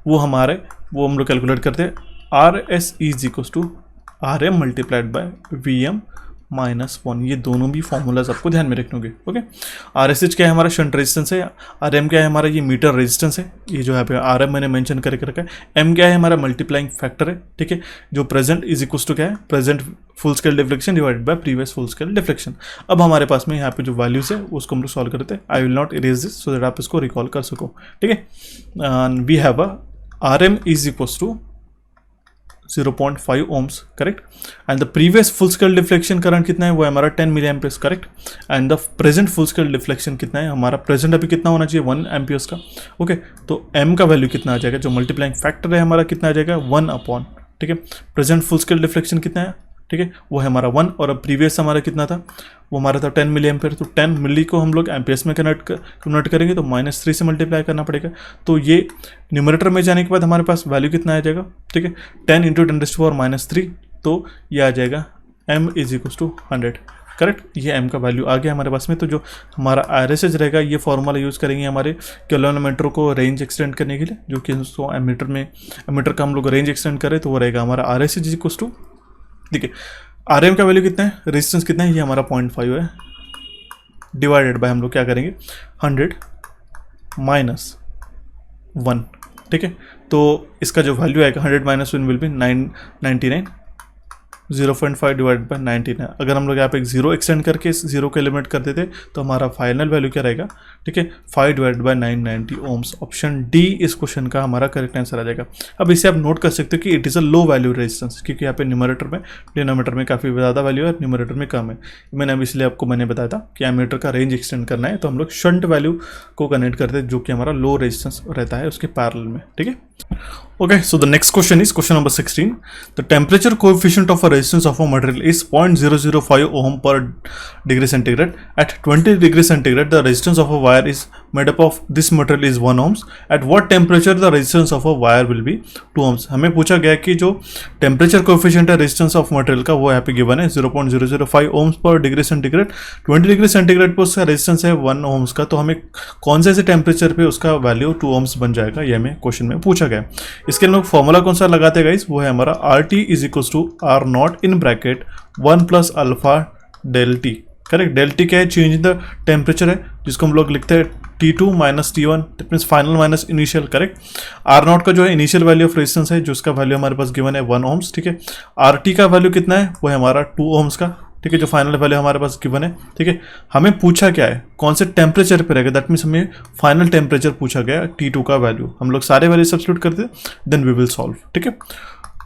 वो हम लोग कैलकुलेट करते हैं RS is equals to RM multiplied by VM -1, ये दोनों भी फॉर्मूलाज आपको ध्यान में रखने होंगे। ओके, RSH क्या है हमारा शंट रेजिस्टेंस है, RM क्या है हमारा ये मीटर रेजिस्टेंस है, ये जो यहाँ पे RM मैंने मेंशन करके रखा है। M क्या है हमारा मल्टीप्लाइंग फैक्टर है, ठीक है, जो प्रेजेंट इज इक्वल टू क्या है, present full scale deflection divided by previous full scale deflection. अब हमारे पास में यहाँ पे जो वैल्यूज है उसको हम लोग सॉल्व करते हैं। I will not erase this so that आप इसको रिकॉल कर सको, ठीक है। We have a RM is equal to 0.5 ohms, correct, and the previous full scale deflection current कितना है, वो है हमारा 10 milli amperes, correct, and the present full scale deflection कितना है, हमारा प्रेजेंट अभी कितना होना चाहिए, 1 एम्पियर्स का। ओके, तो m का वैल्यू कितना आ जाएगा, जो मल्टीप्लाइंग फैक्टर है हमारा कितना आ जाएगा, 1 अपॉन, ठीक है, प्रेजेंट फुल स्केल डिफ्लेक्शन कितना है, ठीक है, वो है हमारा 1, और अब प्रीवियस हमारा कितना था, वो हमारा था 10 मिली एम्पियर, तो 10 मिली को हम लोग एम्पियर्स में कन्वर्ट करेंगे तो -3 से मल्टीप्लाई करना पड़ेगा। तो ये न्यूमरेटर में जाने के बाद हमारे पास वैल्यू कितना आ जाएगा, ठीक है, 10 × 10⁻³ तो ये आ जाएगा m is equal to 100, correct, ये m का वैल्यू आ गया हमारे पास में। तो जो हमारा RSH रहेगा ये फॉर्मूला यूज़ करेंगे हमारे कैलोरीमीटर को रेंज एक्सटेंड करने के लिए, जो कि उसको एमीटर का हम लोग रेंज एक्सटेंड करें तो वो रहेगा हमारा RSH इज इक्वल टू, ठीक है, RM का वैल्यू कितना है, रेजिस्टेंस कितना है, ये हमारा 0.5 है, डिवाइडेड बाय हम लोग क्या करेंगे 100 - 1, ठीक है, तो इसका जो वैल्यू आएगा 100 - 1 विल बी 99, 0.5 डिवाइडेड बाय 99। अगर हम लोग यहाँ पे एक 0 एक्सटेंड करके इस 0 को एलिमिनेट कर देते तो हमारा फाइनल वैल्यू क्या रहेगा, ठीक है, 5 divided by 990 ohms। Option D इस क्वेश्चन का हमारा करेक्ट आंसर आ जाएगा। अब इसे आप नोट कर सकते हो कि it is a low value resistance, क्योंकि यहाँ पे न्यूमरेटर में डिनोमिनेटर में काफ़ी ज़्यादा वैल्यू है, न्यूमरेटर में कम है। मैंने अब इसलिए आपको बताया था कि एमीटर का रेंज एक्सटेंड करना है तो हम लोग शंट वैल्यू को कनेक्ट करते हैं जो कि हमारा लो रेजिस्टेंस रहता है उसके पैरेलल में, ठीक है। Okay, so the next question is question number 16. The temperature coefficient of a resistance of a material is 0.005 ohm per degree centigrade. At 20 degree centigrade, the resistance of a wire is made up of this material is 1 ohms. At what temperature the resistance of a wire will be 2 ohms. हमें पूछा गया कि जो temperature coefficient है resistance of material का वो यहाँ पे given है 0.005 ohms per degree centigrade. 20 degree centigrade पर उसका resistance है 1 ohms का, तो हमें कौन से temperature पे उसका value 2 ohms बन जाएगा, ये हमें क्वेश्चन में पूछा गया। इसके लिए लोग फॉर्मूला कौन सा लगाते हैं गाइस, वो है हमारा RT is equal to R0 in bracket 1 + alpha del T, correct. Del T क्या है, चेंज इन द टेम्परेचर है, जिसको हम लोग लिखते हैं T2 - T1, that means final minus initial, correct. R0 का जो है इनिशियल वैल्यू ऑफ रेजिस्टेंस है, जो उसका वैल्यू हमारे पास गिवन है 1 ohms, ठीक है। RT का वैल्यू कितना है, वो है हमारा 2 ohms का, ठीक है, जो फाइनल वैल्यू हमारे पास गिवन है, ठीक है। हमें पूछा क्या है, कौन से टेम्परेचर पे रहेगा, दैट मीन्स हमें फाइनल टेम्परेचर पूछा गया T2 का वैल्यू, हम लोग सारे वैल्यू सब्स्टिट्यूट करते देन वी विल सॉल्व, ठीक है।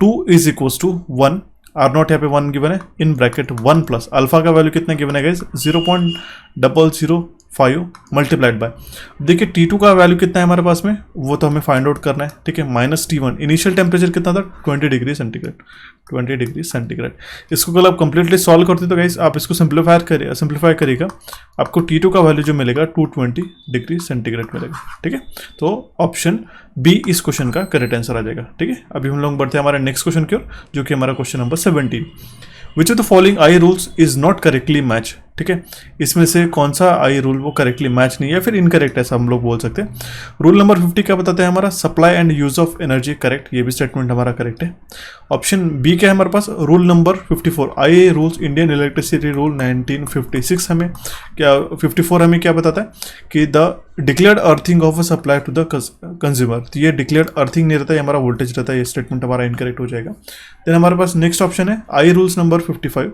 2 इज इक्वल टू 1, R0 यहाँ पे 1 गिवन है इन ब्रैकेट 1 प्लस अल्फा का वैल्यू कितना गिवन है गाइस 0.005 मल्टीप्लाइड बाय, देखिए T2 का वैल्यू कितना है हमारे पास में, वो तो हमें फाइंड आउट करना है, ठीक है, -T1 इनिशियल टेम्परेचर कितना था 20 डिग्री सेंटीग्रेड, 20 डिग्री सेंटीग्रेड। इसको कल आप कंप्लीटली सॉल्व करते तो गाइस आप इसको सिंप्लीफाई करिएगा, आपको T2 का वैल्यू जो मिलेगा 220 डिग्री सेंटीग्रेड मिलेगा, ठीक है। तो ऑप्शन बी इस क्वेश्चन का करेक्ट आंसर आ जाएगा, ठीक है। अभी हम लोग बढ़ते हैं हमारे नेक्स्ट क्वेश्चन की ओर, जो कि हमारा question number 17। Which of the following I rules is not correctly match, ठीक है, इसमें से कौन सा आई रूल वो करेक्टली मैच नहीं है, फिर इनकरेक्ट ऐसा हम लोग बोल सकते हैं। रूल नंबर 50 क्या बताते हैं हमारा, supply and use of energy, correct, ये भी स्टेटमेंट हमारा करेक्ट है। ऑप्शन बी क्या है हमारे पास, rule number 54 IA rules Indian electricity rule 1956 हमें क्या 54 हमें क्या बताता है कि the declared earthing of a supply to the consumer, तो ये डिक्लेयर्ड अर्थिंग नहीं रहता है, हमारा वोल्टेज रहता है, ये स्टेटमेंट हमारा इनकरेक्ट हो जाएगा। देन हमारे पास नेक्स्ट ऑप्शन है I rules number 55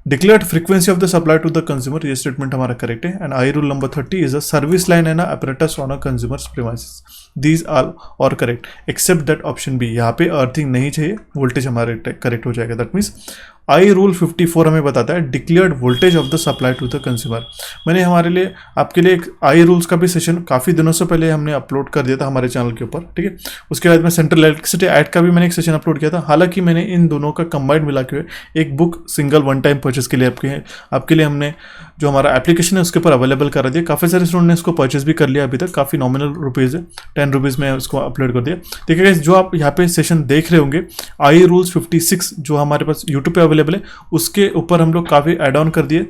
declared frequency of the supply to the consumer, ये स्टेटमेंट हमारा करेक्ट है। And I rule number 30 is a service line and apparatus on a consumer's premises, these are और correct except that option B, यहाँ पे अर्थिंग नहीं चाहिए, वोल्टेज हमारे करेक्ट हो जाएगा। दैट मीन्स आई रूल 54 हमें बताता है declared voltage of the supply to the consumer. मैंने हमारे लिए आपके लिए एक आई रूल्स का भी सेशन काफ़ी दिनों से पहले हमने अपलोड कर दिया था हमारे चैनल के ऊपर, ठीक है। उसके बाद में सेंट्रल इलेक्ट्रिसिटी एक्ट का भी मैंने एक सेशन अपलोड किया था, हालांकि मैंने इन दोनों का कंबाइंड मिला के एक book single one time purchase के लिए आपके लिए हमने जो हमारा एप्लीकेशन है उसके ऊपर अवेलेबल करा दिया। काफ़ी सारे स्टूडेंट ने इसको परचेज भी कर लिया अभी तक, काफ़ी नॉमिनल रुपीज़ है, 10 रुपीज़ में उसको अपलोड कर दिया। देखिए गाइस, जो आप यहाँ पे सेशन देख रहे होंगे आई रूल्स 56 जो हमारे पास यूट्यूब पे अवेलेबल है, उसके ऊपर हम लोग काफ़ी एड ऑन कर दिए,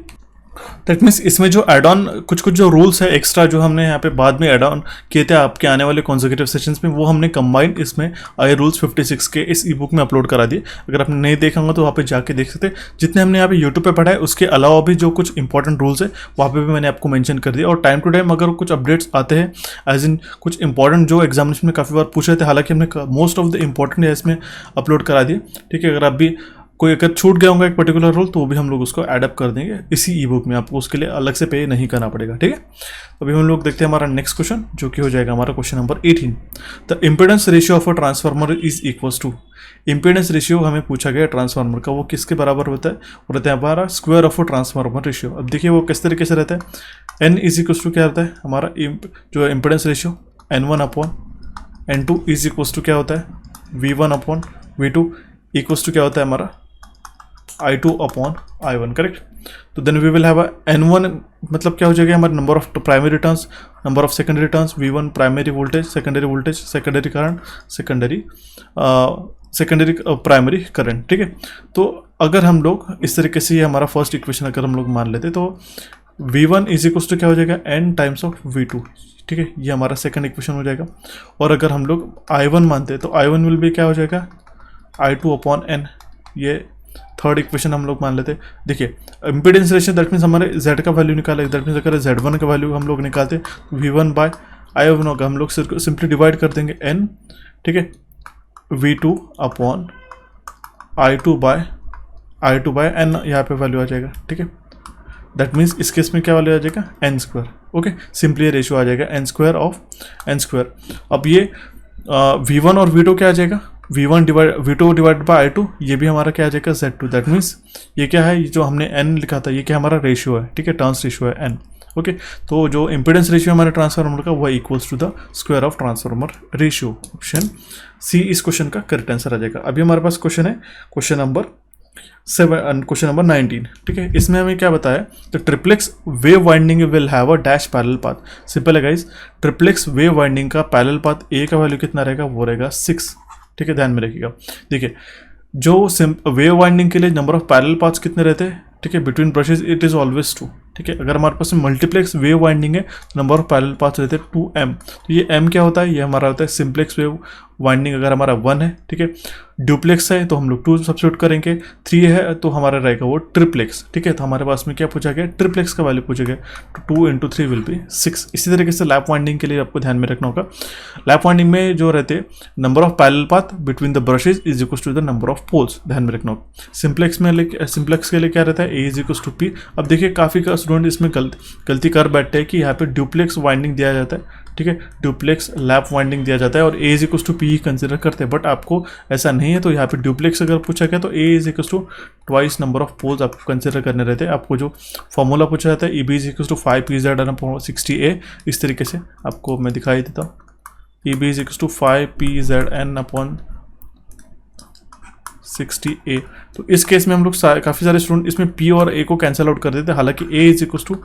दैट मीन्स इसमें जो एड ऑन कुछ जो रूल्स है एक्स्ट्रा जो हमने यहाँ पे बाद में एड ऑन किए थे आपके आने वाले कॉन्जिक्यूटिव सेशंस में, वो हमने कंबाइंड इसमें आई रूल्स 56 के इस ई बुक में अपलोड करा दिए। अगर आपने नहीं देखा होगा तो वहाँ पे जाके देख सकते हैं। जितने हमने यहाँ पे यूट्यूब पे पढ़ा है उसके अलावा भी जो कुछ इंपॉर्टेंट रूल्स है वहाँ पे भी मैंने आपको मेंशन कर दिया। और टाइम टू टाइम अगर कुछ अपडेट्स आते हैं एज इन कुछ इंपॉर्टेंट जो एग्जामिनेशन में काफ़ी बार पूछे थे, हालांकि हमने मोस्ट ऑफ द इंपॉर्टेंट है इसमें अपलोड करा दिए। ठीक है, अगर आप भी कोई अगर छूट गया होगा एक पर्टिकुलर रूल तो वो भी हम लोग उसको एडअप कर देंगे इसी ई बुक में, आपको उसके लिए अलग से पे नहीं करना पड़ेगा। ठीक है, अभी हम लोग देखते हैं हमारा नेक्स्ट क्वेश्चन जो कि हो जाएगा हमारा question number 18। The impedance ratio of a transformer is equals to, impedance ratio हमें पूछा गया ट्रांसफार्मर का, वो किसके बराबर होता है? वो रहता है हमारा square of a transformer ratio. अब देखिए वो किस तरीके से रहता है, एन इज इक्वल्स टू क्या होता है हमारा जो impedance ratio N1 upon N2 is equals to क्या होता है V1 upon V2 equals to क्या होता है हमारा I2 अपॉन I1, करेक्ट। तो then we will have a N1 मतलब क्या हो जाएगा हमारा number of primary turns, number of secondary turns, V1 primary voltage, secondary current, secondary primary current. ठीक है, तो अगर हम लोग इस तरीके से ये हमारा फर्स्ट इक्वेशन अगर हम लोग मान लेते तो V1 इज इक्वल्स टू क्या हो जाएगा N टाइम्स ऑफ V2। ठीक है, ये हमारा सेकंड इक्वेशन हो जाएगा। और अगर हम लोग I1 मानते हैं तो I1 विल भी क्या हो जाएगा I2 अपॉन N, ये थर्ड इक्वेशन हम लोग मान लेते हैं। देखिए इम्पीडेंस रेशियो दैट मीन्स हमारे Z का वैल्यू निकाले, दैट मीन्स अगर Z1 का वैल्यू हम लोग निकालते V1 बाय I1 होगा, हम लोग सिंपली डिवाइड कर देंगे N। ठीक है, V2 upon I2 bye N, यहाँ पे वैल्यू आ जाएगा। ठीक है, दैट मीन्स इस केस में क्या वैल्यू आ जाएगा N square. Okay, simply ratio आ जाएगा N स्क्वायर। अब ये V1 और V2 क्या आ जाएगा V2 डिवाइड बाई I2, ये भी हमारा क्या आ जाएगा Z2। दैट मीन्स ये क्या है, ये जो हमने N लिखा था ये क्या हमारा रेशियो है। ठीक है, टर्न्स रेशियो है N। ओके, तो जो इम्पीडेंस रेशियो हमारे ट्रांसफार्मर का वह equals to the square of transformer ratio. Option C इस क्वेश्चन का करेक्ट आंसर आ जाएगा। अभी हमारे पास क्वेश्चन है क्वेश्चन नंबर 19। ठीक है, इसमें हमें क्या बताया, तो triplex wave winding will have a dash parallel path. Simple है गाइस, ट्रिप्लेक्स वेव वाइंडिंग का पैरेलल पाथ ए का वैल्यू कितना रहेगा, वो रहेगा 6। ठीक है, ध्यान में रखिएगा। देखिए जो वेव वाइंडिंग के लिए नंबर ऑफ पैरेलल पाथ्स कितने रहते हैं, ठीक है, between brushes it is always 2। ठीक है, अगर हमारे पास मल्टीप्लेक्स वेव वाइंडिंग है तो नंबर ऑफ पैरेलल पाथ्स रहते हैं 2m। तो ये m क्या होता है, ये हमारा होता है सिंप्लेक्स वेव वाइंडिंग अगर हमारा 1 है। ठीक है, ड्यूप्लेक्स है तो हम लोग 2 सब्स्टिट्यूट करेंगे, 3 है तो हमारा रहेगा वो ट्रिप्लेक्स। ठीक है, तो हमारे पास में क्या पूछा गया, ट्रिप्लेक्स का वैल्यू पूछा गया, तो 2 × 3 विल बी 6। इसी तरीके से लैप वाइंडिंग के लिए आपको ध्यान में रखना होगा, लैप वाइंडिंग में जो रहते हैं number of parallel path between the brushes is equal to the number of poles, ध्यान में रखना होगा। सिंप्लेक्स के लिए क्या रहता है, A is equal to P। अब देखिए काफ़ी का स्टूडेंट इसमें गलती कर बैठते हैं कि यहाँ पे ड्यूप्लेक्स वाइंडिंग दिया जाता है। ठीक है, ड्यूप्लेक्स लैप वाइंडिंग दिया जाता है और A is equal to P ही कंसिडर करते हैं, बट आपको ऐसा नहीं है। तो यहाँ पे ड्यूप्लेक्स अगर पूछा गया तो A is equal to twice number of poles आपको कंसिडर करने रहते हैं। आपको जो फॉर्मूला पूछा जाता है EB is equal to 5PZ/60A, इस तरीके से आपको मैं दिखाई देता हूँ। EB is equal to 5PZN/60A। तो इस केस में हम लोग काफ़ी सारे स्टूडेंट इसमें P और A को कैंसिल आउट कर देते हैं, हालांकि A is equal to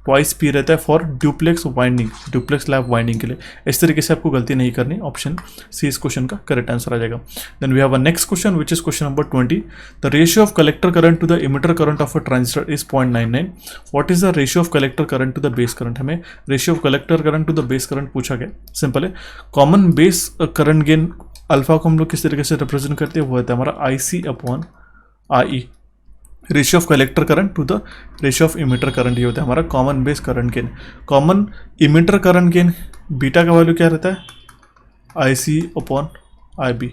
twice P रहता है for duplex winding, duplex lap winding के लिए। इस तरीके से आपको गलती नहीं करनी। ऑप्शन सी इस क्वेश्चन का करेक्ट आंसर आ जाएगा। Then we have a next question which is question number 20। The ratio of collector current to the emitter current of a transistor is 0.99। What is the ratio of collector current to the base current. हमें ratio of collector current to the base current पूछा गया। सिंपल है, common base current gain alpha को हम लोग किस तरीके से रिप्रेजेंट करते हैं, वो होता है हमारा IC/IE। Ratio of collector current to the ratio of emitter current, ये होता है हमारा common base current gain. Common emitter current gain beta का वैल्यू क्या रहता है, IC/IB,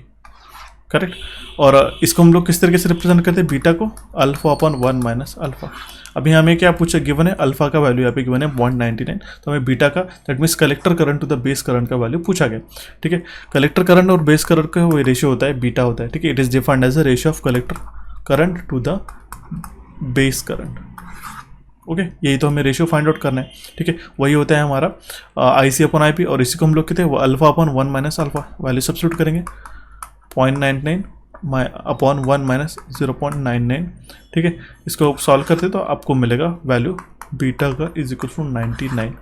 करेक्ट। और इसको हम लोग किस तरीके से रिप्रेजेंट करते हैं, बीटा को α/1 माइनस अल्फा। अभी हमें क्या पूछा गिवन है, अल्फा का वैल्यू यहाँ पे गिवन है 0.99, तो हमें बीटा का that means collector current to the base current का वैल्यू पूछा गया। ठीक है, कलेक्टर करंट और बेस करंट का वो रेशियो होता है बीटा होता है। ठीक है, it is defined as a ratio of collector current to the base current. Okay, यही तो हमें रेशियो फाइंड आउट करना है। ठीक है, वही होता है हमारा IC/IP, और इसी को हम लोग कहते हैं वो α/1 माइनस अल्फा। वैल्यू सब्स्टिट्यूट करेंगे 0.99/1 माइनस 0.99। ठीक है, इसको सॉल्व करते तो आपको मिलेगा वैल्यू बीटा का is equal to 99।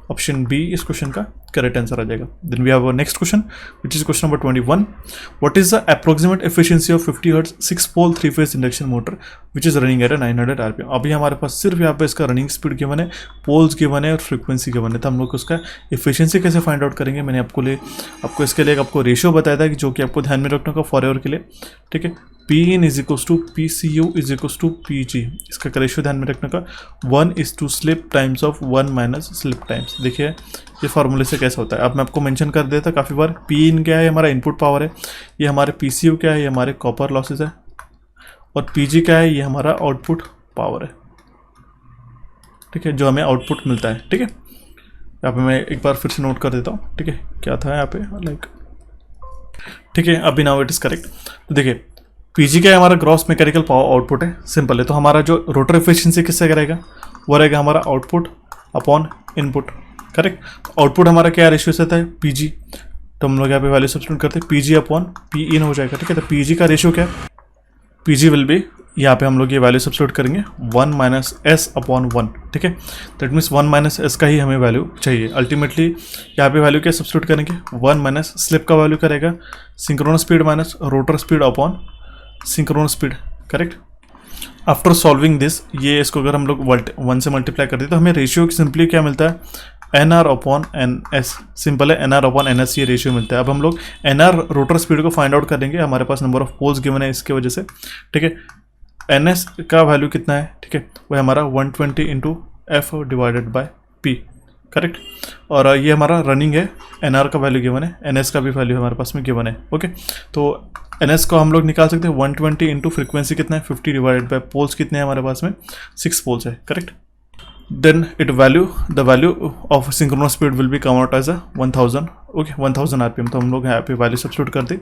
Option B इस क्वेश्चन का करेक्ट आंसर आ जाएगा। Then we have our next question which is question number 21। What is the approximate efficiency of 50 hertz 6 pole 3 phase induction motor which is running at 900 RPM. अभी हमारे पास सिर्फ यहाँ पे इसका रनिंग स्पीड गिवन है, पोल्स गिवन है और फ्रीक्वेंसी गिवन है, तो हम लोग उसका एफिशिएंसी कैसे फाइंड आउट करेंगे। मैंने आपको इसके लिए आपको रेशियो बताया था कि जो कि आपको ध्यान में रखने का फॉर एवर के लिए, ठीक है। P in is equals to P C U is equals to P G, इसका रेशियो ध्यान में रखने का 1:2 slip times of 1 minus slip times. देखिए ये फार्मूले से कैसा होता है, अब मैं आपको मेंशन कर देता था काफ़ी बार। पी इन क्या है, हमारा इनपुट पावर है, ये हमारे पी सी यू क्या है, ये हमारे कॉपर लॉसेज है, और पी जी क्या है, ये हमारा आउटपुट पावर है, ठीक है, जो हमें आउटपुट मिलता है, ठीक है। यहाँ पे मैं एक बार फिर से नोट कर देता हूँ, ठीक है, क्या था यहाँ पे लाइक, ठीक है, अभी नाउ इट इज़ करेक्ट। तो देखिए पीजी क्या है, हमारा ग्रॉस मैकेनिकल पावर आउटपुट है, सिंपल है। तो हमारा जो रोटर एफिशिएंसी किससे रहेगा, वो रहेगा हमारा output upon input, correct. Output हमारा क्या रेशियो से आता है, पीजी, तो हम लोग यहाँ पे वैल्यू सब्स्टिट्यूट करते हैं, पीजी अपॉन पी इन हो जाएगा, ठीक है। तो पीजी का रेशियो क्या है, पीजी विल बी, यहाँ पे हम लोग ये वैल्यू सब्स्टिट्यूट करेंगे 1 माइनस एस अपॉन 1, ठीक है। दैट मीन्स 1 माइनस एस का ही हमें वैल्यू चाहिए। अल्टीमेटली यहाँ पे वैल्यू क्या सब्स्टिट्यूट करेंगे, 1 माइनस स्लिप का वैल्यू करेगा synchronous speed minus rotor speed upon synchronous speed, correct. After solving this, ये इसको अगर हम लोग 1 से मल्टीप्लाई कर दें तो हमें रेशियो सिंपली क्या मिलता है, N R upon N S, simple है, N R upon N S ये रेशियो मिलता है। अब हम लोग एन आर रोटर स्पीड को फाइंड आउट करेंगे, हमारे पास नंबर ऑफ पोल्स गिवन है इसके वजह से, ठीक है। एन एस का वैल्यू कितना है, ठीक है, वो हमारा 120 into F divided by P, correct. और ये हमारा रनिंग है, एन आर का वैल्यू गिवन है, एन एस का भी वैल्यू हमारे पास में गिवन है, ओके। तो एन एस को हम लोग निकाल सकते हैं 120 इंटू फ्रिक्वेंसी कितना है 50 डिवाइडेड बाय पोल्स कितने हैं हमारे पास में 6 पोल्स है, correct. Then the value of synchronous speed will be come out as 1000, okay, 1000 RPM. तो हम लोग यहाँ पे वैल्यू सब्स्टिट्यूट कर दें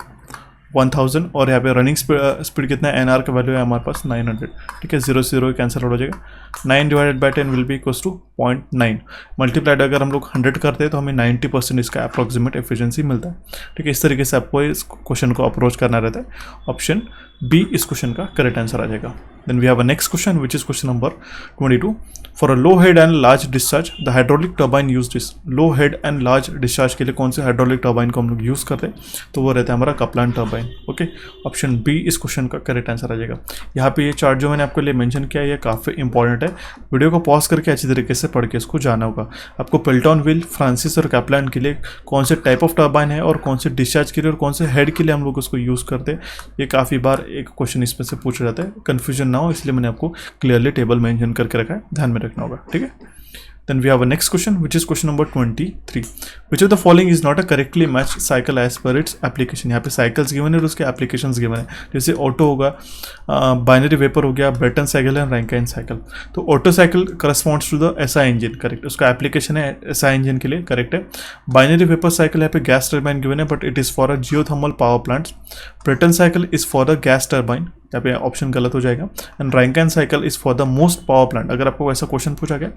1000, और यहाँ पे रनिंग स्पीड कितना है, एन आर का वैल्यू है हमारे पास 900, ठीक है, 0 0 कैंसिल आउट हो जाएगा, 9 divided by 10 will be equals to 0.9, multiplied अगर हम लोग 100 करते हैं तो हमें 90% इसका अप्रॉक्सीमेट एफिशिएंसी मिलता है, ठीक है। इस तरीके से आपको इस क्वेश्चन को अप्रोच करना रहता है। ऑप्शन बी इस क्वेश्चन का करेक्ट आंसर आ जाएगा। Then we have a next question which is question number 22। For a low head and large discharge the hydraulic turbine used is, low head and large discharge के लिए कौन से हाइड्रोलिक टर्बाइन को हम लोग यूज़ करते हैं, तो वो रहता है हमारा Kaplan turbine, okay. Option B इस क्वेश्चन का करेक्ट आंसर आ जाएगा। यहाँ पे ये चार्ट जो मैंने आपके लिए मेंशन किया है ये काफ़ी इंपॉर्टेंट है, वीडियो को पॉज करके अच्छी तरीके से पढ़ के इसको जाना होगा। आपको पेल्टन व्हील, फ्रांसिस और कैप्लान के लिए कौन से टाइप ऑफ टर्बाइन है और कौन से डिस्चार्ज के लिए और कौन से हेड के लिए हम लोग उसको यूज़ करते हैं, ये काफ़ी बार एक क्वेश्चन इसमें से पूछा जाता है, कन्फ्यूजन ना हो इसलिए मैंने आपको क्लियरली टेबल मेंशन करके रखा है, ध्यान में रखना होगा, ठीक है। Then we have a next question which is question number 23. Which of the following is not a correctly matched cycle as per its application? यहाँ पे cycles given है और उसके applications given है, जैसे ऑटो होगा, बाइनरी वेपर हो गया, ब्रेटन साइकिल है, रैंकाइन साइकिल। तो Otto cycle corresponds to the SI engine, correct, उसका एप्लीकेशन है एसआई इंजन के लिए, करेक्ट है। बाइनरी वेपर साइकिल यहाँ पे गैस टर्बाइन गिवन है but it is for a geothermal power plants. Brayton cycle is for the gas turbine, यहाँ पे ऑप्शन गलत हो जाएगा। And Rankine cycle is for the most power plant, अगर आपको ऐसा क्वेश्चन पूछा गया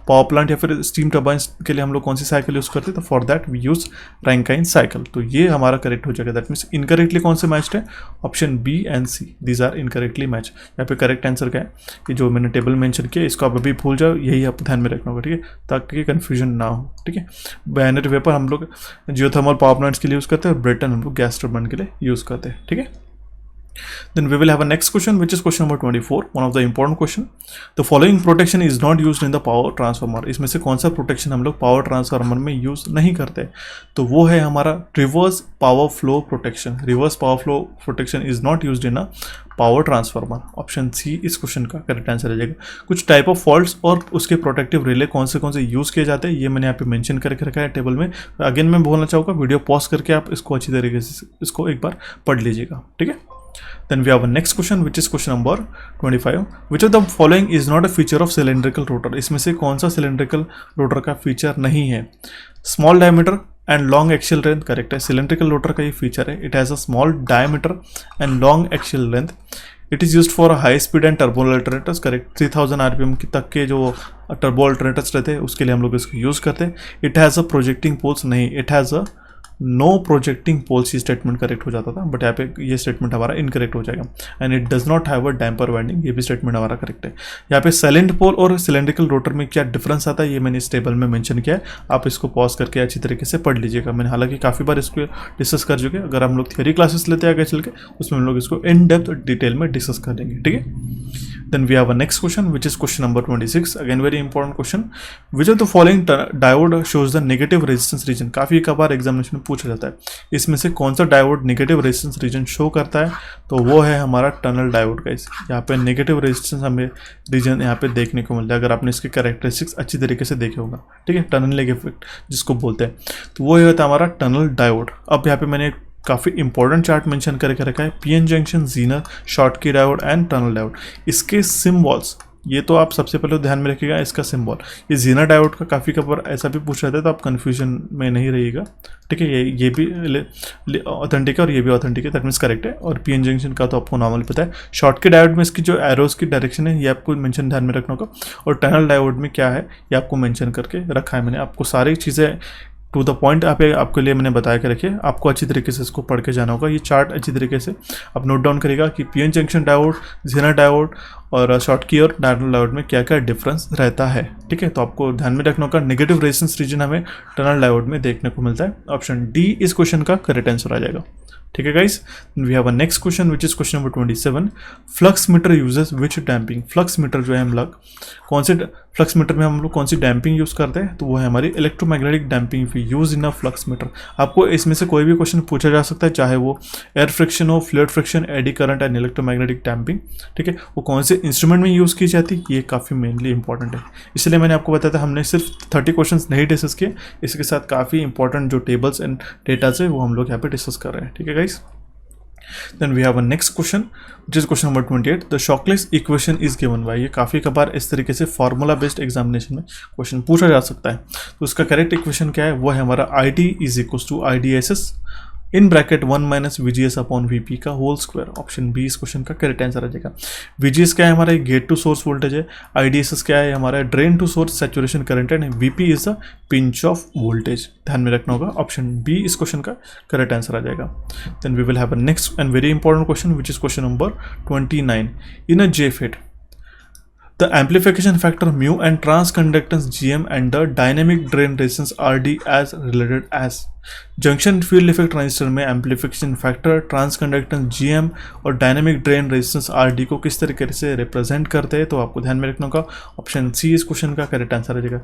पावर प्लांट या फिर स्टीम टर्बाइन के लिए हम लोग कौन सी साइकिल यूज़ करते हैं, तो for that we use Rankine cycle. तो ये हमारा करेक्ट हो जाएगा। दैट मीन्स इनकरेक्टली कौन से मैच्ड है, option B and C, these are incorrectly match. यहाँ पे करेक्ट आंसर क्या है, कि जो मैंने टेबल मेंशन किया इसको आप अभी भूल जाओ, यही आपको ध्यान में रखना होगा, ठीक है, ताकि कन्फ्यूजन ना हो, ठीक है। बाइनरी वेपर हम लोग जियोथर्मल पावर प्लांट्स के लिए यूज़ करते हैं और ब्रेटन हम लोग गैस टर्बाइन के लिए यूज़ करते हैं, ठीक है। Then we will have a next question which is question number 24, one of the important question. The following protection is not used in the power transformer. इसमें से कौन सा प्रोटेक्शन हम लोग पावर ट्रांसफार्मर में यूज़ नहीं करते, तो वो है हमारा reverse power flow protection. Reverse power flow protection is not used in a power transformer. Option C इस क्वेश्चन का करेक्ट आंसर आ जाएगा। कुछ टाइप ऑफ फॉल्ट्स और उसके प्रोटेक्टिव रिले कौन से यूज़ किए जाते हैं ये मैंने यहाँ पे मेंशन करके रखा है टेबल में। अगेन मैं बोलना चाहूँगा वीडियो पॉज करके आप इसको अच्छी तरीके से इसको एक बार पढ़ लीजिएगा, ठीक है। Then we have a next question which is question number 25. Which of the following is not a feature of cylindrical rotor? इसमें से कौन सा cylindrical rotor का फीचर नहीं है? Small diameter and long axial length, correct है। cylindrical rotor का ये फीचर है। It has a small diameter and long axial length. It is used for high speed and turbo alternators, correct. 3000 RPM तक के जो टर्बो अल्टरनेटर्स रहते हैं उसके लिए हम लोग इसको यूज़ करते हैं। It has a projecting poles, नहीं, it has a no projecting poles, ये स्टेटमेंट करेक्ट हो जाता था, बट यहाँ पे ये स्टेटमेंट हमारा इनकरेक्ट हो जाएगा। And it does not have a damper winding, ये भी स्टेटमेंट हमारा करेक्ट है। यहाँ पे साइलेंट पोल और सिलेंड्रिकल रोटर में क्या डिफरेंस आता है ये मैंने इस टेबल में मेंशन किया है, आप इसको पॉज करके अच्छी तरीके से पढ़ लीजिएगा। मैंने हालांकि काफ़ी बार इसको डिस्कस कर चुके हैं, अगर हम लोग थियरी क्लासेस लेते हैं आगे चल के उसमें हम लोग इसको इन डेप्थ डिटेल में डिस्कस कर लेंगे, ठीक है। Then we have a next question, which is question number 26. Again, very important question. Which of the following diode shows the negative resistance region? काफ़ी कबार एग्जामिनेशन में पूछा जाता है, इसमें से कौन सा diode negative resistance reason show करता है, तो वो है हमारा टनल डायोड का। यहाँ पे नेगेटिव रेजिस्टेंस हमें रीजन यहाँ पे देखने को मिलता है, अगर आपने इसके कैरेक्टरिस्टिक्स अच्छी तरीके से देखे होगा, ठीक है। टनलिंग इफेक्ट जिसको बोलते हैं, तो वो होता है हमारा टनल डायोड। अब यहाँ पे मैंने काफ़ी इंपॉर्टेंट चार्ट मेंशन करके रखा है, PN junction, Zener, Schottky diode and tunnel diode. इसके सिम्बॉल्स, ये तो आप सबसे पहले ध्यान में रखिएगा इसका सिंबल। ये जीनर डायोड का काफ़ी कबार ऐसा भी पूछ रहा था, तो आप कन्फ्यूजन में नहीं रहिएगा, ठीक है। ये भी ऑथेंटिक है और ये भी ऑथेंटिक है, दैट मीन्स करेक्ट है। और पीएन जंक्शन का तो आपको नॉर्मल पता है। शॉर्टकी डायोड में इसकी जो एरोज की डायरेक्शन है ये आपको मेंशन ध्यान में रखना होगा, और टनल डायोड में क्या है ये आपको मेंशन करके रखा है मैंने। आपको सारी चीज़ें टू द पॉइंट आपके लिए मैंने बताया के रखिए, आपको अच्छी तरीके से इसको पढ़ के जाना होगा। ये चार्ट अच्छी तरीके से आप नोट डाउन करिएगा कि PN junction diode, Zener diode और शॉर्टकी और टनल डायोड में क्या क्या डिफरेंस रहता है, ठीक है। तो आपको ध्यान में रखना होगा नेगेटिव रेजिस्टेंस रीजन हमें टनल डायोड में देखने को मिलता है। ऑप्शन डी इस क्वेश्चन का करेक्ट आंसर आ जाएगा, ठीक है guys. We have a next question which is question number 27। Flux meter uses which damping. Flux meter जो है हम लोग कौन से फ्लक्स मीटर में हम लोग कौन सी डैम्पिंग यूज़ करते हैं, तो वो है हमारी electromagnetic damping we use in a flux meter. आपको इसमें से कोई भी क्वेश्चन पूछा जा सकता है, चाहे वो एयर फ्रिक्शन हो, fluid friction, eddy current and electromagnetic damping, ठीक है। वो कौन से इंस्ट्रूमेंट में यूज़ की जाती है ये काफ़ी मेनली इंपॉर्टेंट है, इसलिए मैंने आपको बताया था हमने सिर्फ 30 क्वेश्चन नहीं डिस्कस किए, इसके साथ काफ़ी इंपॉर्टेंट जो टेबल्स एंड डेटाज है वो हम लोग यहाँ पे डिस्कस कर रहे हैं, ठीक है guys. Then we have a next question, which is question number 28. The Shockley's equation is given by, ये काफ़ी कबार इस तरीके से फार्मूला बेस्ड एग्जामिनेशन में क्वेश्चन पूछा जा सकता है। तो उसका करेक्ट इक्वेशन क्या है, वो है हमारा ID is equal to IDSS in bracket 1 minus VGS upon VP का होल स्क्वायर। ऑप्शन बी इस क्वेश्चन का करेक्ट आंसर आ जाएगा। VGS क्या है हमारा गेट टू सोर्स वोल्टेज है, IDSS क्या है हमारा drain to source saturation current है, VP is the pinch off voltage. ध्यान में रखना होगा, ऑप्शन बी इस क्वेश्चन का करेक्ट आंसर आ जाएगा। Then we will have a next and very important question which is question number 29। In a JFET the amplification factor mu and transconductance GM and the dynamic drain resistance RD as related as। Junction field effect transistor में एम्पलीफिकेशन फैक्टर, ट्रांसकंडक्टेंस GM और डायनेमिक ड्रेन रेजिस्टेंस RD को किस तरीके से रिप्रेजेंट करते हैं, तो आपको ध्यान में रखना होगा। ऑप्शन सी इस क्वेश्चन का करेक्ट आंसर आ जाएगा।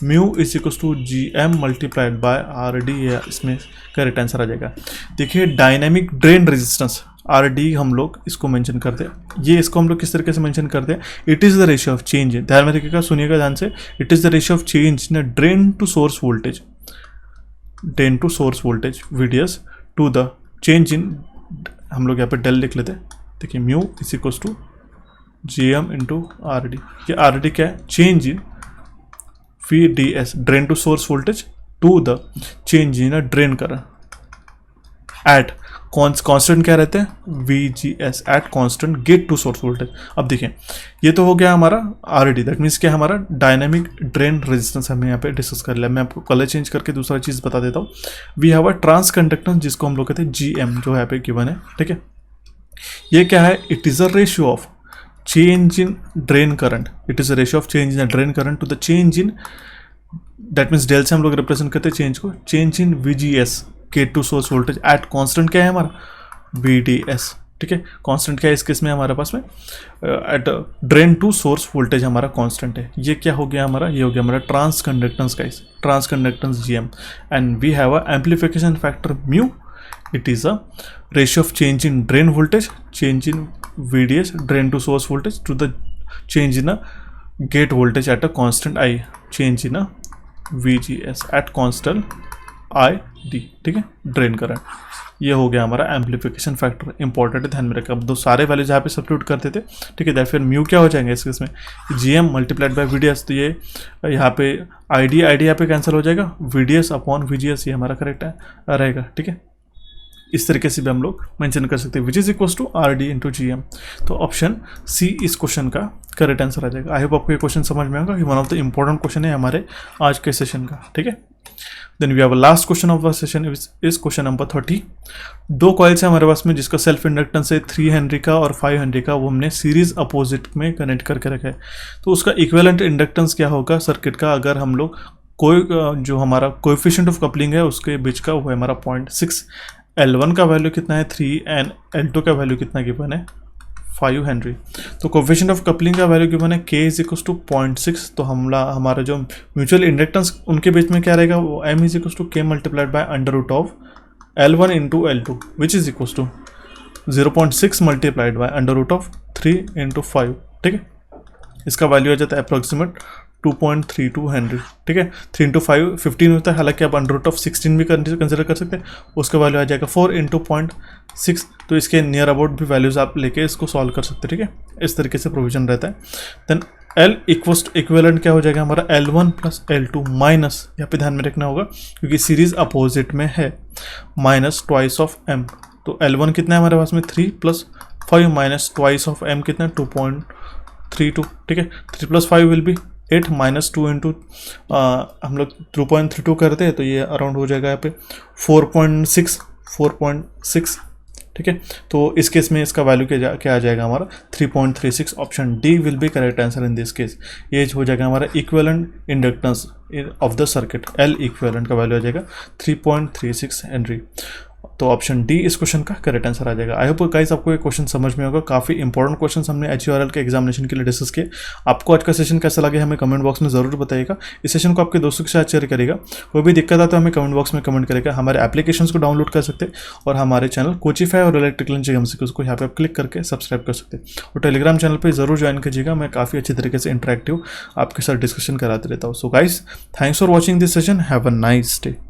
Mu is equal to GM multiplied by RD, इसमें करेक्ट आंसर आ जाएगा। देखिए डायनेमिक ड्रेन रेजिस्टेंस RD हम लोग इसको मेंशन करते हैं, ये इसको हम लोग किस तरीके से मेंशन करते हैं, it is the ratio of change, ध्यान में रखिएगा, सुनिएगा ध्यान से, it is the ratio of change in drain to source voltage, drain to source voltage VDS to the change in, हम लोग यहाँ पे डेल लिख लेते हैं। देखिए mu is equal to GM into RD, ये RD क्या है, change in VDS drain to source voltage to the change in drain current eight constant क्या रहते हैं, VGS at constant gate to source voltage. अब देखें ये तो हो गया हमारा RD, दैट मीन्स क्या हमारा डायनामिक ड्रेन रेजिस्टेंस हमने यहाँ पे डिस्कस कर लिया। मैं आपको कलर चेंज करके दूसरा चीज़ बता देता हूँ। We have a transconductance जिसको हम लोग कहते हैं GM, जो यहाँ पे गिवन है, ठीक है। ये क्या है, it is a ratio of change in drain current, it is a ratio of change in drain current to the change in, that means del से हम लोग रिप्रेजेंट करते हैं चेंज को, change in VGS gate to source voltage at constant क्या है हमारा VDS, ठीक है। कांस्टेंट क्या है इस केस में हमारे पास में, at drain to source voltage हमारा कांस्टेंट है। ये क्या हो गया हमारा, ये हो गया हमारा ट्रांस कंडक्टेंस का, transconductance GM and we have a amplification factor mu, it is a ratio of change in drain voltage, change in VDS drain to source voltage to the change in a gate voltage at a constant I, change in a VGS at constant ID, ठीक है, ड्रेन करंट। ये हो गया हमारा एम्पलीफिकेशन फैक्टर, इंपॉर्टेंट है, ध्यान में रखा। अब दो सारे वैल्यूज यहाँ पे सब्स्टिट्यूट करते थे, ठीक है, फिर म्यू क्या हो जाएंगे इस केस में, GM मल्टीप्लाइड बाय VDS, तो ये यहाँ पे ID यहाँ पे कैंसिल हो जाएगा, VDS अपॉन VGS ये हमारा करेक्ट है रहेगा, ठीक है। इस तरीके से भी हम लोग मेंशन कर सकते हैं, which is equal to R D into G M. तो ऑप्शन सी इस क्वेश्चन का करेक्ट आंसर आ जाएगा। आई होप आपको ये क्वेश्चन समझ में आएगा कि one of the important question है हमारे आज के सेशन का, ठीक है। Then we have last question of the session is question number 30। दो कॉइल्स है हमारे पास में जिसका सेल्फ इंडक्टेंस है 3 हेनरी का और 5 हेनरी का, वो हमने सीरीज अपोजिट में कनेक्ट करके रखा है। तो उसका इक्विवेलेंट इंडक्टेंस क्या होगा सर्किट का, अगर हम लोग कोई जो हमारा कोएफिशिएंट ऑफ कपलिंग है उसके बीच का, वो है हमारा 0.6। L1 का वैल्यू कितना है 3 एंड L2 का वैल्यू कितना गिवन है 5 हेनरी। तो कोएफिशिएंट ऑफ कपलिंग का वैल्यू गिवन है K इज इक्वल टू 0.6। तो हमारा जो म्यूचुअल इंडक्टेंस उनके बीच में क्या रहेगा, वो M is equal to K multiplied by under root of L1 into L2 which is equal to 0.6 multiplied by under root of 3 into 5, ठीक है। इसका वैल्यू आ जाता है अप्रोक्सीमेट 2.32 हेनरी, ठीक है। 3 इंटू 5 15 होता है, हालांकि आप अंडर रूट ऑफ 16 भी कंसिडर कर सकते हैं। उसका वैल्यू आ जाएगा 4 इंटू 0.6। तो इसके नियर अबाउट भी वैल्यूज आप लेके इसको सॉल्व कर सकते हैं, ठीक है। इस तरीके से प्रोविजन रहता है। देन L इक्विवेलेंट क्या हो जाएगा हमारा L1 प्लस L2 माइनस, यहाँ पे ध्यान में रखना होगा क्योंकि सीरीज अपोजिट में है, माइनस ट्वाइस ऑफ M। तो L1 कितना है हमारे पास में 3 plus 5 minus twice of M कितना है 2.32, ठीक है। 3 plus 5 will be 8 minus 2 into हम लोग 2.32 करते हैं तो ये अराउंड हो जाएगा यहाँ पे 4.6, ठीक है। तो इस केस में इसका वैल्यू क्या आ जाएगा हमारा 3.36। Option D will be correct answer in this case. ये हो जाएगा हमारा equivalent inductance of the circuit, L equivalent का वैल्यू आ जाएगा 3.36 हेनरी। तो ऑप्शन डी इस क्वेश्चन का करेक्ट आंसर आ जाएगा। आई होप गाइस आपको ये क्वेश्चन समझ में होगा। काफ़ी इंपॉर्टेंट क्वेश्चन हमने HURL के एग्जामिनेशन के लिए डिस्कस किए। आपको आज का सेशन कैसा लगे हमें कमेंट बॉक्स में ज़रूर बताइएगा। इस सेशन को आपके दोस्तों के साथ शेयर करेगा। कोई भी दिक्कत आता है हमें कमेंट बॉक्स में कमेंट करेगा। हमारे एप्लीकेशंस को डाउनलोड कर सकते हैं और हमारे चैनल कोचिफाई और इलेक्ट्रिकल MCQs को यहाँ पे आप क्लिक करके सब्सक्राइब कर सकते हैं। और टेलीग्राम चैनल पर जरूर ज्वाइन कीजिएगा, मैं काफ़ी अच्छी तरीके से इंटरेक्टिव आपके साथ डिस्कशन कराते रहता हूँ। So guys, thanks for watching this session, have a nice day.